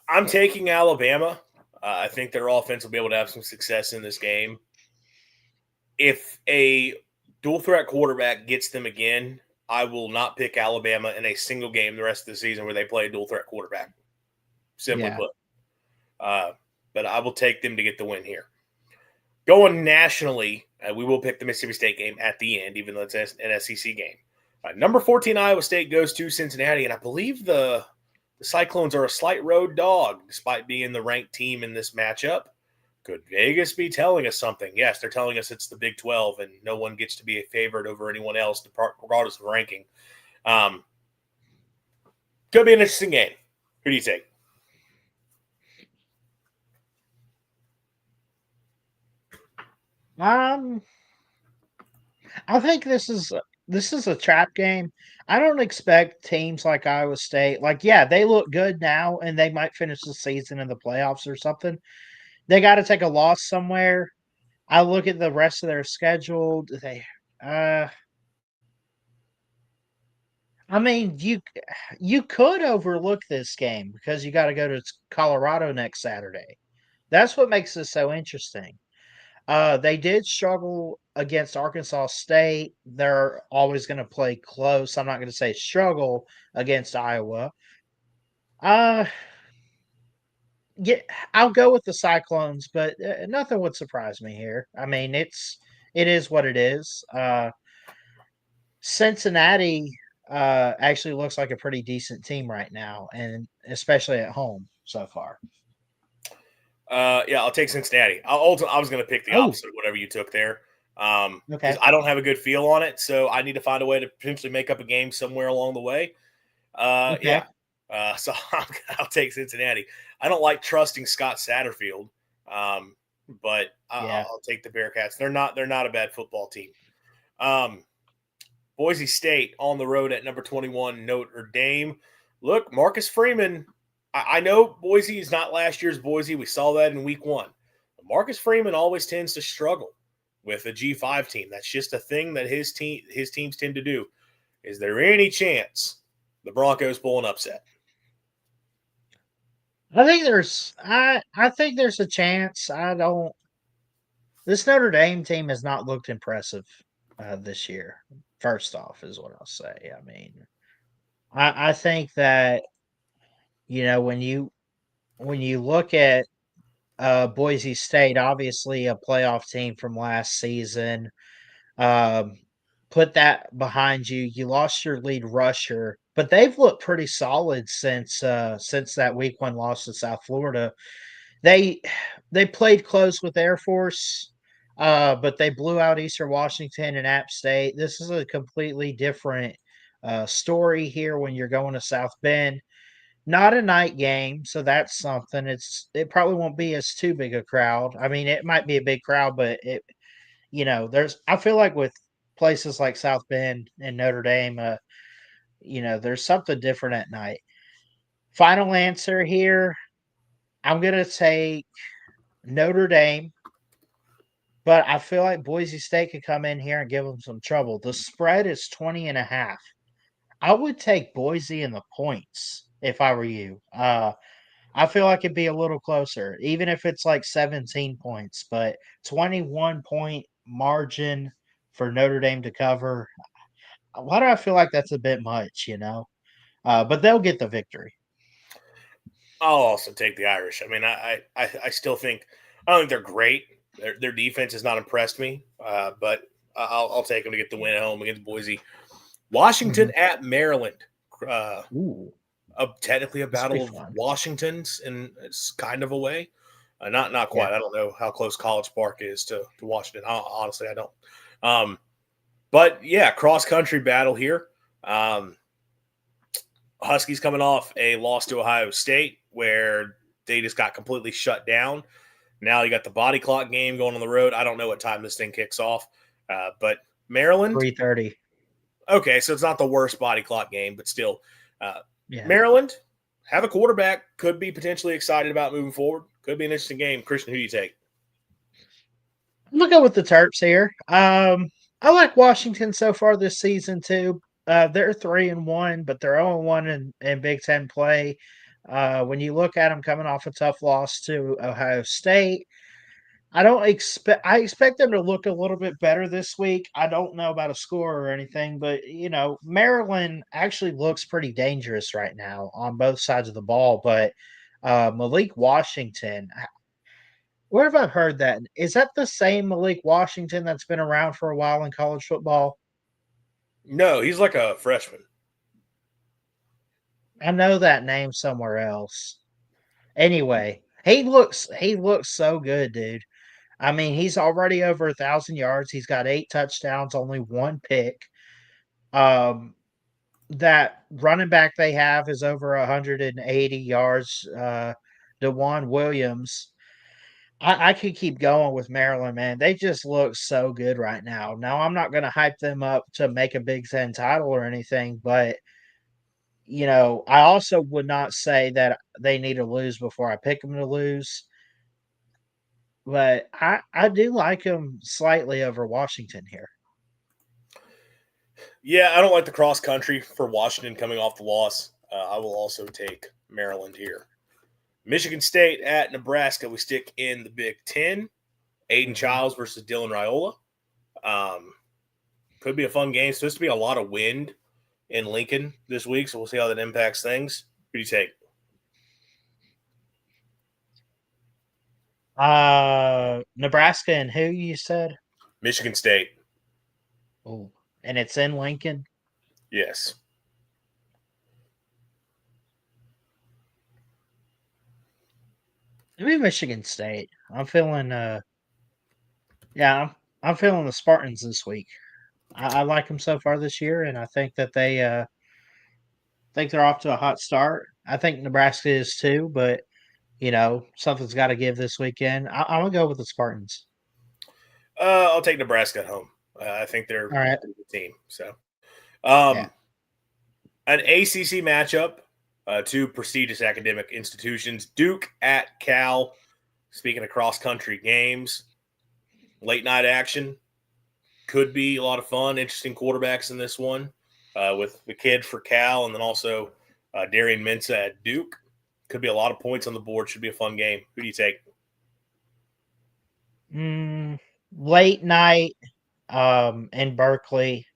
I'm taking Alabama. I think their offense will be able to have some success in this game. If a dual threat quarterback gets them again, I will not pick Alabama in a single game the rest of the season where they play a dual threat quarterback. Simply put. But I will take them to get the win here. Going nationally, we will pick the Mississippi State game at the end, even though it's an SEC game. Number 14, Iowa State goes to Cincinnati, and I believe the Cyclones are a slight road dog, despite being the ranked team in this matchup. Could Vegas be telling us something? Yes, they're telling us it's the Big 12, and no one gets to be a favorite over anyone else, regardless of ranking. Could be an interesting game. Who do you take? Um, I think this is a trap game. I don't expect teams like Iowa State. Like, yeah, they look good now, and they might finish the season in the playoffs or something. They got to take a loss somewhere. I look at the rest of their schedule. Uh, I mean, you could overlook this game because you got to go to Colorado next Saturday. That's what makes this so interesting. They did struggle against Arkansas State. They're always going to play close. I'm not going to say struggle against Iowa. Uh, yeah, I'll go with the Cyclones, but nothing would surprise me here. I mean, it is what it is. Cincinnati actually looks like a pretty decent team right now, and especially at home so far. Yeah, I'll take Cincinnati. I was going to pick the Oh, opposite of whatever you took there because okay, I don't have a good feel on it. So I need to find a way to potentially make up a game somewhere along the way. Yeah. okay, So I'll take Cincinnati. I don't like trusting Scott Satterfield, but yeah. I'll take the Bearcats. They're not a bad football team. Um, Boise State on the road at number 21 Notre Dame. Look, Marcus Freeman. I know Boise is not last year's Boise. We saw that in week one. But Marcus Freeman always tends to struggle with a G5 team. That's just a thing that his teams tend to do. Is there any chance the Broncos pull an upset? I think there's a chance. I don't. This Notre Dame team has not looked impressive this year. First off, is what I'll say. I mean, I think that when you look at Boise State, obviously a playoff team from last season. Um, put that behind you. You lost your lead rusher, but they've looked pretty solid since that week one loss to South Florida. They they played close with Air Force, but they blew out Eastern Washington and App State. This is a completely different story here when you're going to South Bend. Not a night game, so that's something. It probably won't be as too big a crowd. I mean, it might be a big crowd, but there's I feel like with places like South Bend and Notre Dame, there's something different at night. Final answer here, I'm gonna take Notre Dame, but I feel like Boise State could come in here and give them some trouble. The spread is 20.5. I would take Boise in the points if I were you. I feel like it'd be a little closer, even if it's like 17 points, but 21-point margin for Notre Dame to cover. Why do I feel like that's a bit much? But they'll get the victory. I'll also take the Irish. I mean, I still think I don't think they're great. Their defense has not impressed me, but I'll take them to get the win at home against Boise. Washington Mhm. at Maryland. Uh, Ooh, Technically a this will be battle of fun. Washingtons in it's kind of a way. Not Yeah. quite. I don't know how close College Park is to Washington. Honestly, I don't. Um, but yeah, cross country battle here. Um, Huskies coming off a loss to Ohio State where they just got completely shut down. Now you got the body clock game going on the road. I don't know what time this thing kicks off, but Maryland. 3:30. Okay, so it's not the worst body clock game, but still, uh, Yeah. Maryland have a quarterback. Could be potentially excited about moving forward. Could be an interesting game. Christian, who do you take? I'm gonna go with the Terps here. I like Washington so far this season too. They're 3-1, but they're 0-1 in Big Ten play. When you look at them coming off a tough loss to Ohio State, I expect them to look a little bit better this week. I don't know about a score or anything, but Maryland actually looks pretty dangerous right now on both sides of the ball. But Malik Washington, where have I heard that? Is that the same Malik Washington that's been around for a while in college football? No, he's like a freshman. I know that name somewhere else. Anyway, he looks so good, dude. I mean, he's already over 1,000 yards. He's got 8 touchdowns, only one pick. Um, that running back they have is over 180 yards. DeJuan Williams. I could keep going with Maryland, man. They just look so good right now. Now, I'm not going to hype them up to make a Big Ten title or anything, but I also would not say that they need to lose before I pick them to lose. But I do like them slightly over Washington here. Yeah, I don't like the cross country for Washington coming off the loss. I will also take Maryland here. Michigan State at Nebraska. We stick in the Big Ten. Aiden Childs versus Dylan Raiola. Could be a fun game. Supposed to be a lot of wind in Lincoln this week, so we'll see how that impacts things. Who do you take? Nebraska and who you said? Michigan State. Oh, and it's in Lincoln. Yes. Maybe Michigan State. I'm feeling I'm feeling the Spartans this week. I like them so far this year, and I think that they think they're off to a hot start. I think Nebraska is too, but something's got to give this weekend. I'm gonna go with the Spartans. I'll take Nebraska at home. I think they're All right. a good team. So, Yeah. an ACC matchup, two prestigious academic institutions, Duke at Cal. Speaking of cross-country games, late night action could be a lot of fun. Interesting quarterbacks in this one with the kid for Cal and then also Darian Mensah at Duke. Could be a lot of points on the board. Should be a fun game. Who do you take? Late night in Berkeley.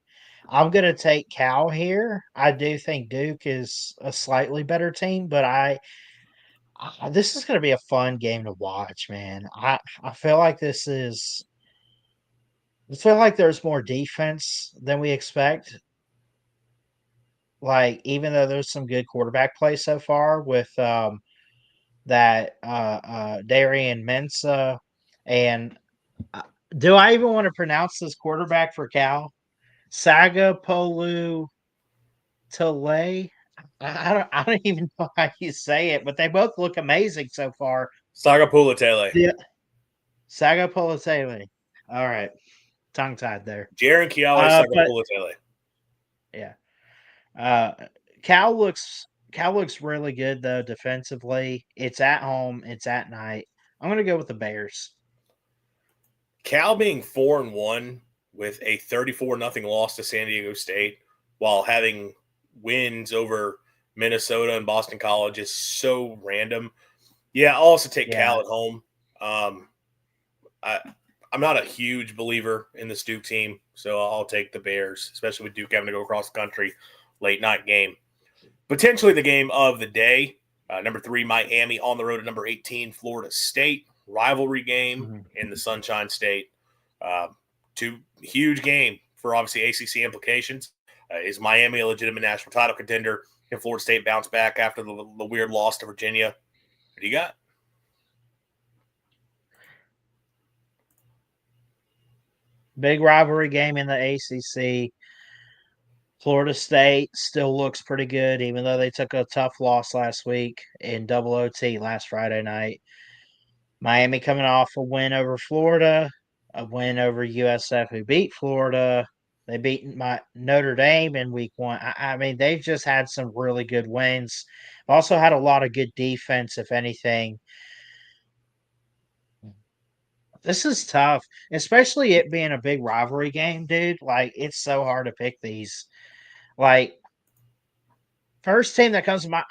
I'm going to take Cal here. I do think Duke is a slightly better team, but this is going to be a fun game to watch, man. I feel like I feel like there's more defense than we expect. Like, even though there's some good quarterback play so far with that Darian Mensah and do I even want to pronounce this quarterback for Cal? Sagapolu Tole. I don't even know how you say it, but they both look amazing so far. Sagapula Tele. Yeah. Sagapolu Tele. All right. Tongue tied there. Jaron Kiale Sagapula Tele. Yeah. Cal looks really good though defensively. It's at home, it's at night. I'm gonna go with the Bears. Cal being 4-1 with a 34-0 loss to San Diego State while having wins over Minnesota and Boston College is so random. Yeah, I'll also take Cal at home. I'm not a huge believer in this Duke team, so I'll take the Bears, especially with Duke having to go across the country, late night game. Potentially the game of the day. Number 3, Miami on the road at number 18, Florida State. Rivalry game in the Sunshine State. Two huge game for obviously ACC implications. Is Miami a legitimate national title contender? Can Florida State bounce back after the weird loss to Virginia? What do you got? Big rivalry game in the ACC. Florida State still looks pretty good, even though they took a tough loss last week in double OT last Friday night. Miami coming off a win over Florida, a win over USF, who beat Florida. They beat my Notre Dame in week 1. I mean, they've just had some really good wins. Also had a lot of good defense, if anything. This is tough, especially it being a big rivalry game, dude. Like, it's so hard to pick these. Like, first team that comes to mind,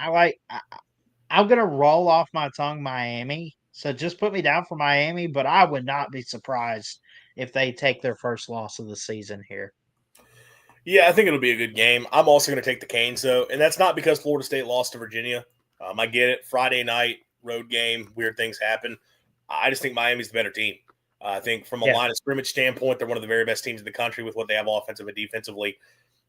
I'm gonna roll off my tongue Miami. So just put me down for Miami, but I would not be surprised if they take their first loss of the season here. Yeah, I think it'll be a good game. I'm also going to take the Canes, though, and that's not because Florida State lost to Virginia. I get it. Friday night, road game, weird things happen. I just think Miami's the better team. I think from a line of scrimmage standpoint, they're one of the very best teams in the country with what they have offensive and defensively.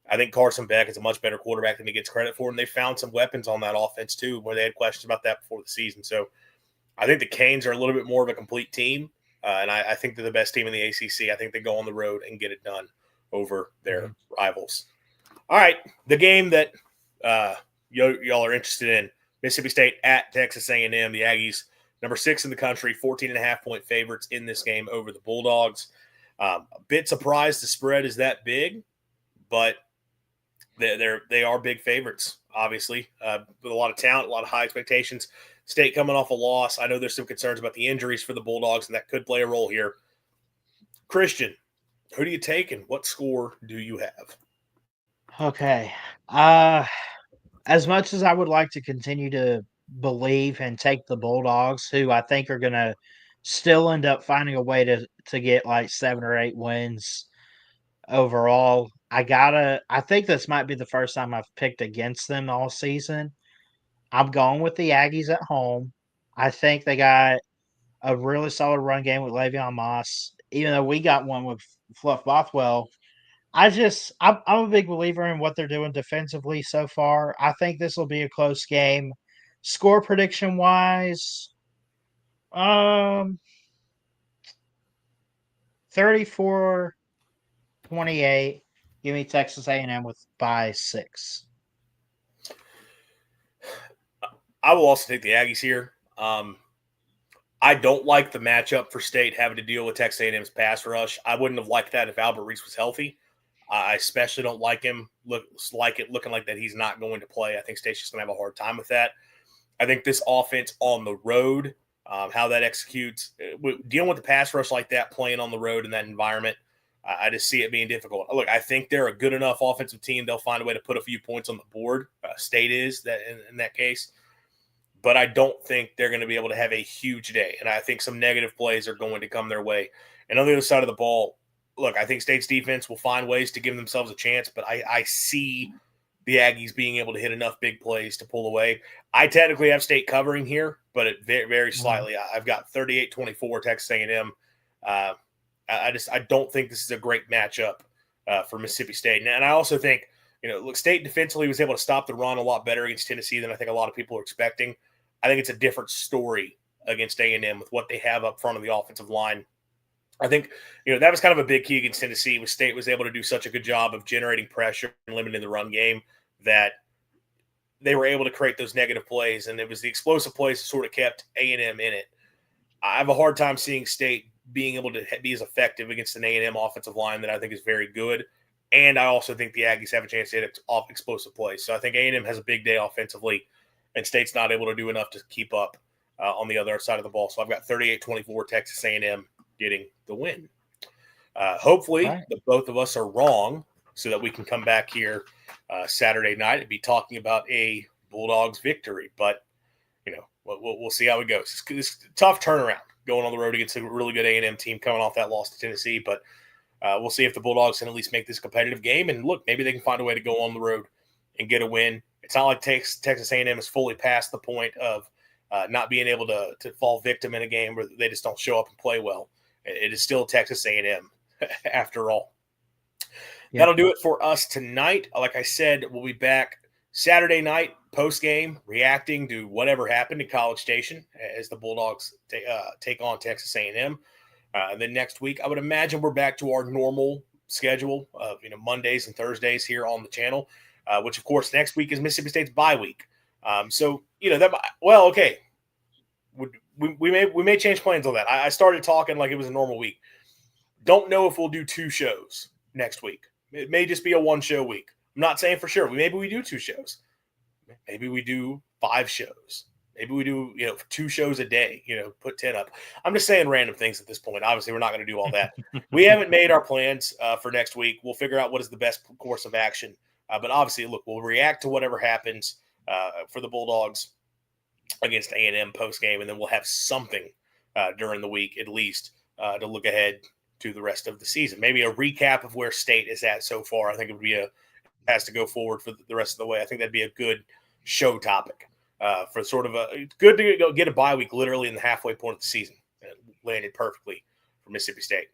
I think Carson Beck is a much better quarterback than he gets credit for, and they found some weapons on that offense, too, where they had questions about that before the season. So I think the Canes are a little bit more of a complete team, and I think they're the best team in the ACC. I think they go on the road and get it done over their rivals. All right, the game that y'all are interested in, Mississippi State at Texas A&M. The Aggies, number 6 in the country, 14.5-point favorites in this game over the Bulldogs. A bit surprised the spread is that big, but they are big favorites, obviously, with a lot of talent, a lot of high expectations. State coming off a loss. I know there's some concerns about the injuries for the Bulldogs, and that could play a role here. Christian, who do you take, and what score do you have? Okay. As much as I would like to continue to believe and take the Bulldogs, who I think are going to still end up finding a way to get like 7 or 8 wins overall, I think this might be the first time I've picked against them all season. I'm going with the Aggies at home. I think they got a really solid run game with Le'Veon Moss, even though we got one with Fluff Bothwell. I'm a big believer in what they're doing defensively so far. I think this will be a close game. Score prediction wise, 34-28. Give me Texas A&M by 6. I will also take the Aggies here. I don't like the matchup for State having to deal with Texas A&M's pass rush. I wouldn't have liked that if Albert Reese was healthy. I especially don't like him looking like that he's not going to play. I think State's just going to have a hard time with that. I think this offense on the road, how that executes, dealing with the pass rush like that, playing on the road in that environment, I just see it being difficult. Look, I think they're a good enough offensive team. They'll find a way to put a few points on the board. State is that in that case. But I don't think they're going to be able to have a huge day. And I think some negative plays are going to come their way. And on the other side of the ball, look, I think State's defense will find ways to give themselves a chance, but I see the Aggies being able to hit enough big plays to pull away. I technically have State covering here, but it very slightly. I've got 38-24 Texas A&M. I don't think this is a great matchup for Mississippi State. And I also think, look, State defensively was able to stop the run a lot better against Tennessee than I think a lot of people are expecting. I think it's a different story against A&M with what they have up front of the offensive line. I think, that was kind of a big key against Tennessee. Was State was able to do such a good job of generating pressure and limiting the run game that they were able to create those negative plays, and it was the explosive plays that sort of kept A&M in it. I have a hard time seeing State being able to be as effective against an A&M offensive line that I think is very good, and I also think the Aggies have a chance to hit off explosive plays. So I think A&M has a big day offensively, and State's not able to do enough to keep up on the other side of the ball. So I've got 38-24 Texas A&M getting the win. Hopefully, both of us are wrong so that we can come back here Saturday night and be talking about a Bulldogs victory. But, we'll see how it goes. It's a tough turnaround going on the road against a really good A&M team coming off that loss to Tennessee. But we'll see if the Bulldogs can at least make this a competitive game. And, look, maybe they can find a way to go on the road and get a win. It's not like Texas A&M is fully past the point of not being able to fall victim in a game where they just don't show up and play well. It is still Texas A&M after all. Yep. That'll do it for us tonight. Like I said, we'll be back Saturday night post-game reacting to whatever happened in College Station as the Bulldogs take on Texas A&M. And then next week, I would imagine we're back to our normal schedule of Mondays and Thursdays here on the channel. Which, of course, next week is Mississippi State's bye week. Okay. We may change plans on that. I started talking like it was a normal week. Don't know if we'll do 2 shows next week. It may just be a 1-show week. I'm not saying for sure. Maybe we do 2 shows. Maybe we do 5 shows. Maybe we do, 2 shows a day, put 10 up. I'm just saying random things at this point. Obviously, we're not going to do all that. We haven't made our plans for next week. We'll figure out what is the best course of action. But obviously, look, we'll react to whatever happens for the Bulldogs against A&M post-game, and then we'll have something during the week at least to look ahead to the rest of the season. Maybe a recap of where State is at so far. I think it would be has to go forward for the rest of the way. I think that'd be a good show topic for sort of good to go get a bye week literally in the halfway point of the season. It landed perfectly for Mississippi State.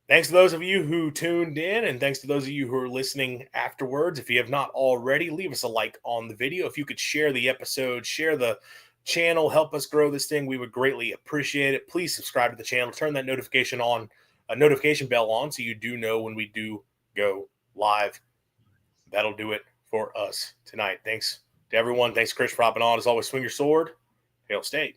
Thanks to those of you who tuned in, and thanks to those of you who are listening afterwards. If you have not already, leave us a like on the video. If you could share the episode, share the channel, help us grow this thing, we would greatly appreciate it. Please subscribe to the channel. Turn that notification bell on so you do know when we do go live. that'll do it for us tonight. Thanks to everyone. Thanks, Chris, for hopping on. As always, swing your sword. Hail State.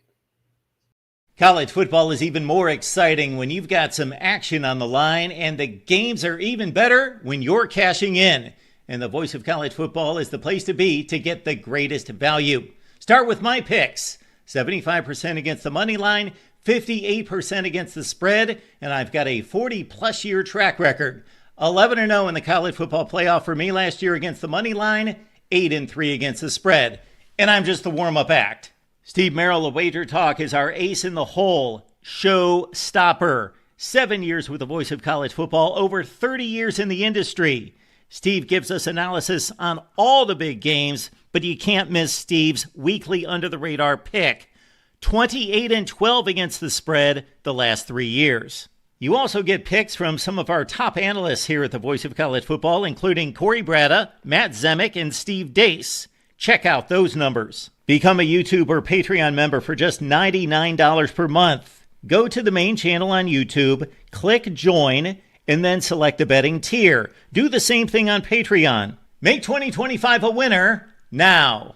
College football is even more exciting when you've got some action on the line, and the games are even better when you're cashing in. And the Voice of College Football is the place to be to get the greatest value. Start with my picks. 75% against the money line, 58% against the spread, and I've got a 40-plus year track record. 11-0 in the college football playoff for me last year against the money line, 8-3 against the spread. And I'm just the warm-up act. Steve Merrill of Wager Talk is our ace in the hole, show stopper. 7 years with the Voice of College Football, over 30 years in the industry. Steve gives us analysis on all the big games, but you can't miss Steve's weekly under-the-radar pick. 28-12 against the spread the last 3 years. You also get picks from some of our top analysts here at the Voice of College Football, including Corey Bratta, Matt Zemek, and Steve Dace. Check out those numbers. Become a YouTube or Patreon member for just $99 per month. Go to the main channel on YouTube, click join, and then select the betting tier. Do the same thing on Patreon. Make 2025 a winner now.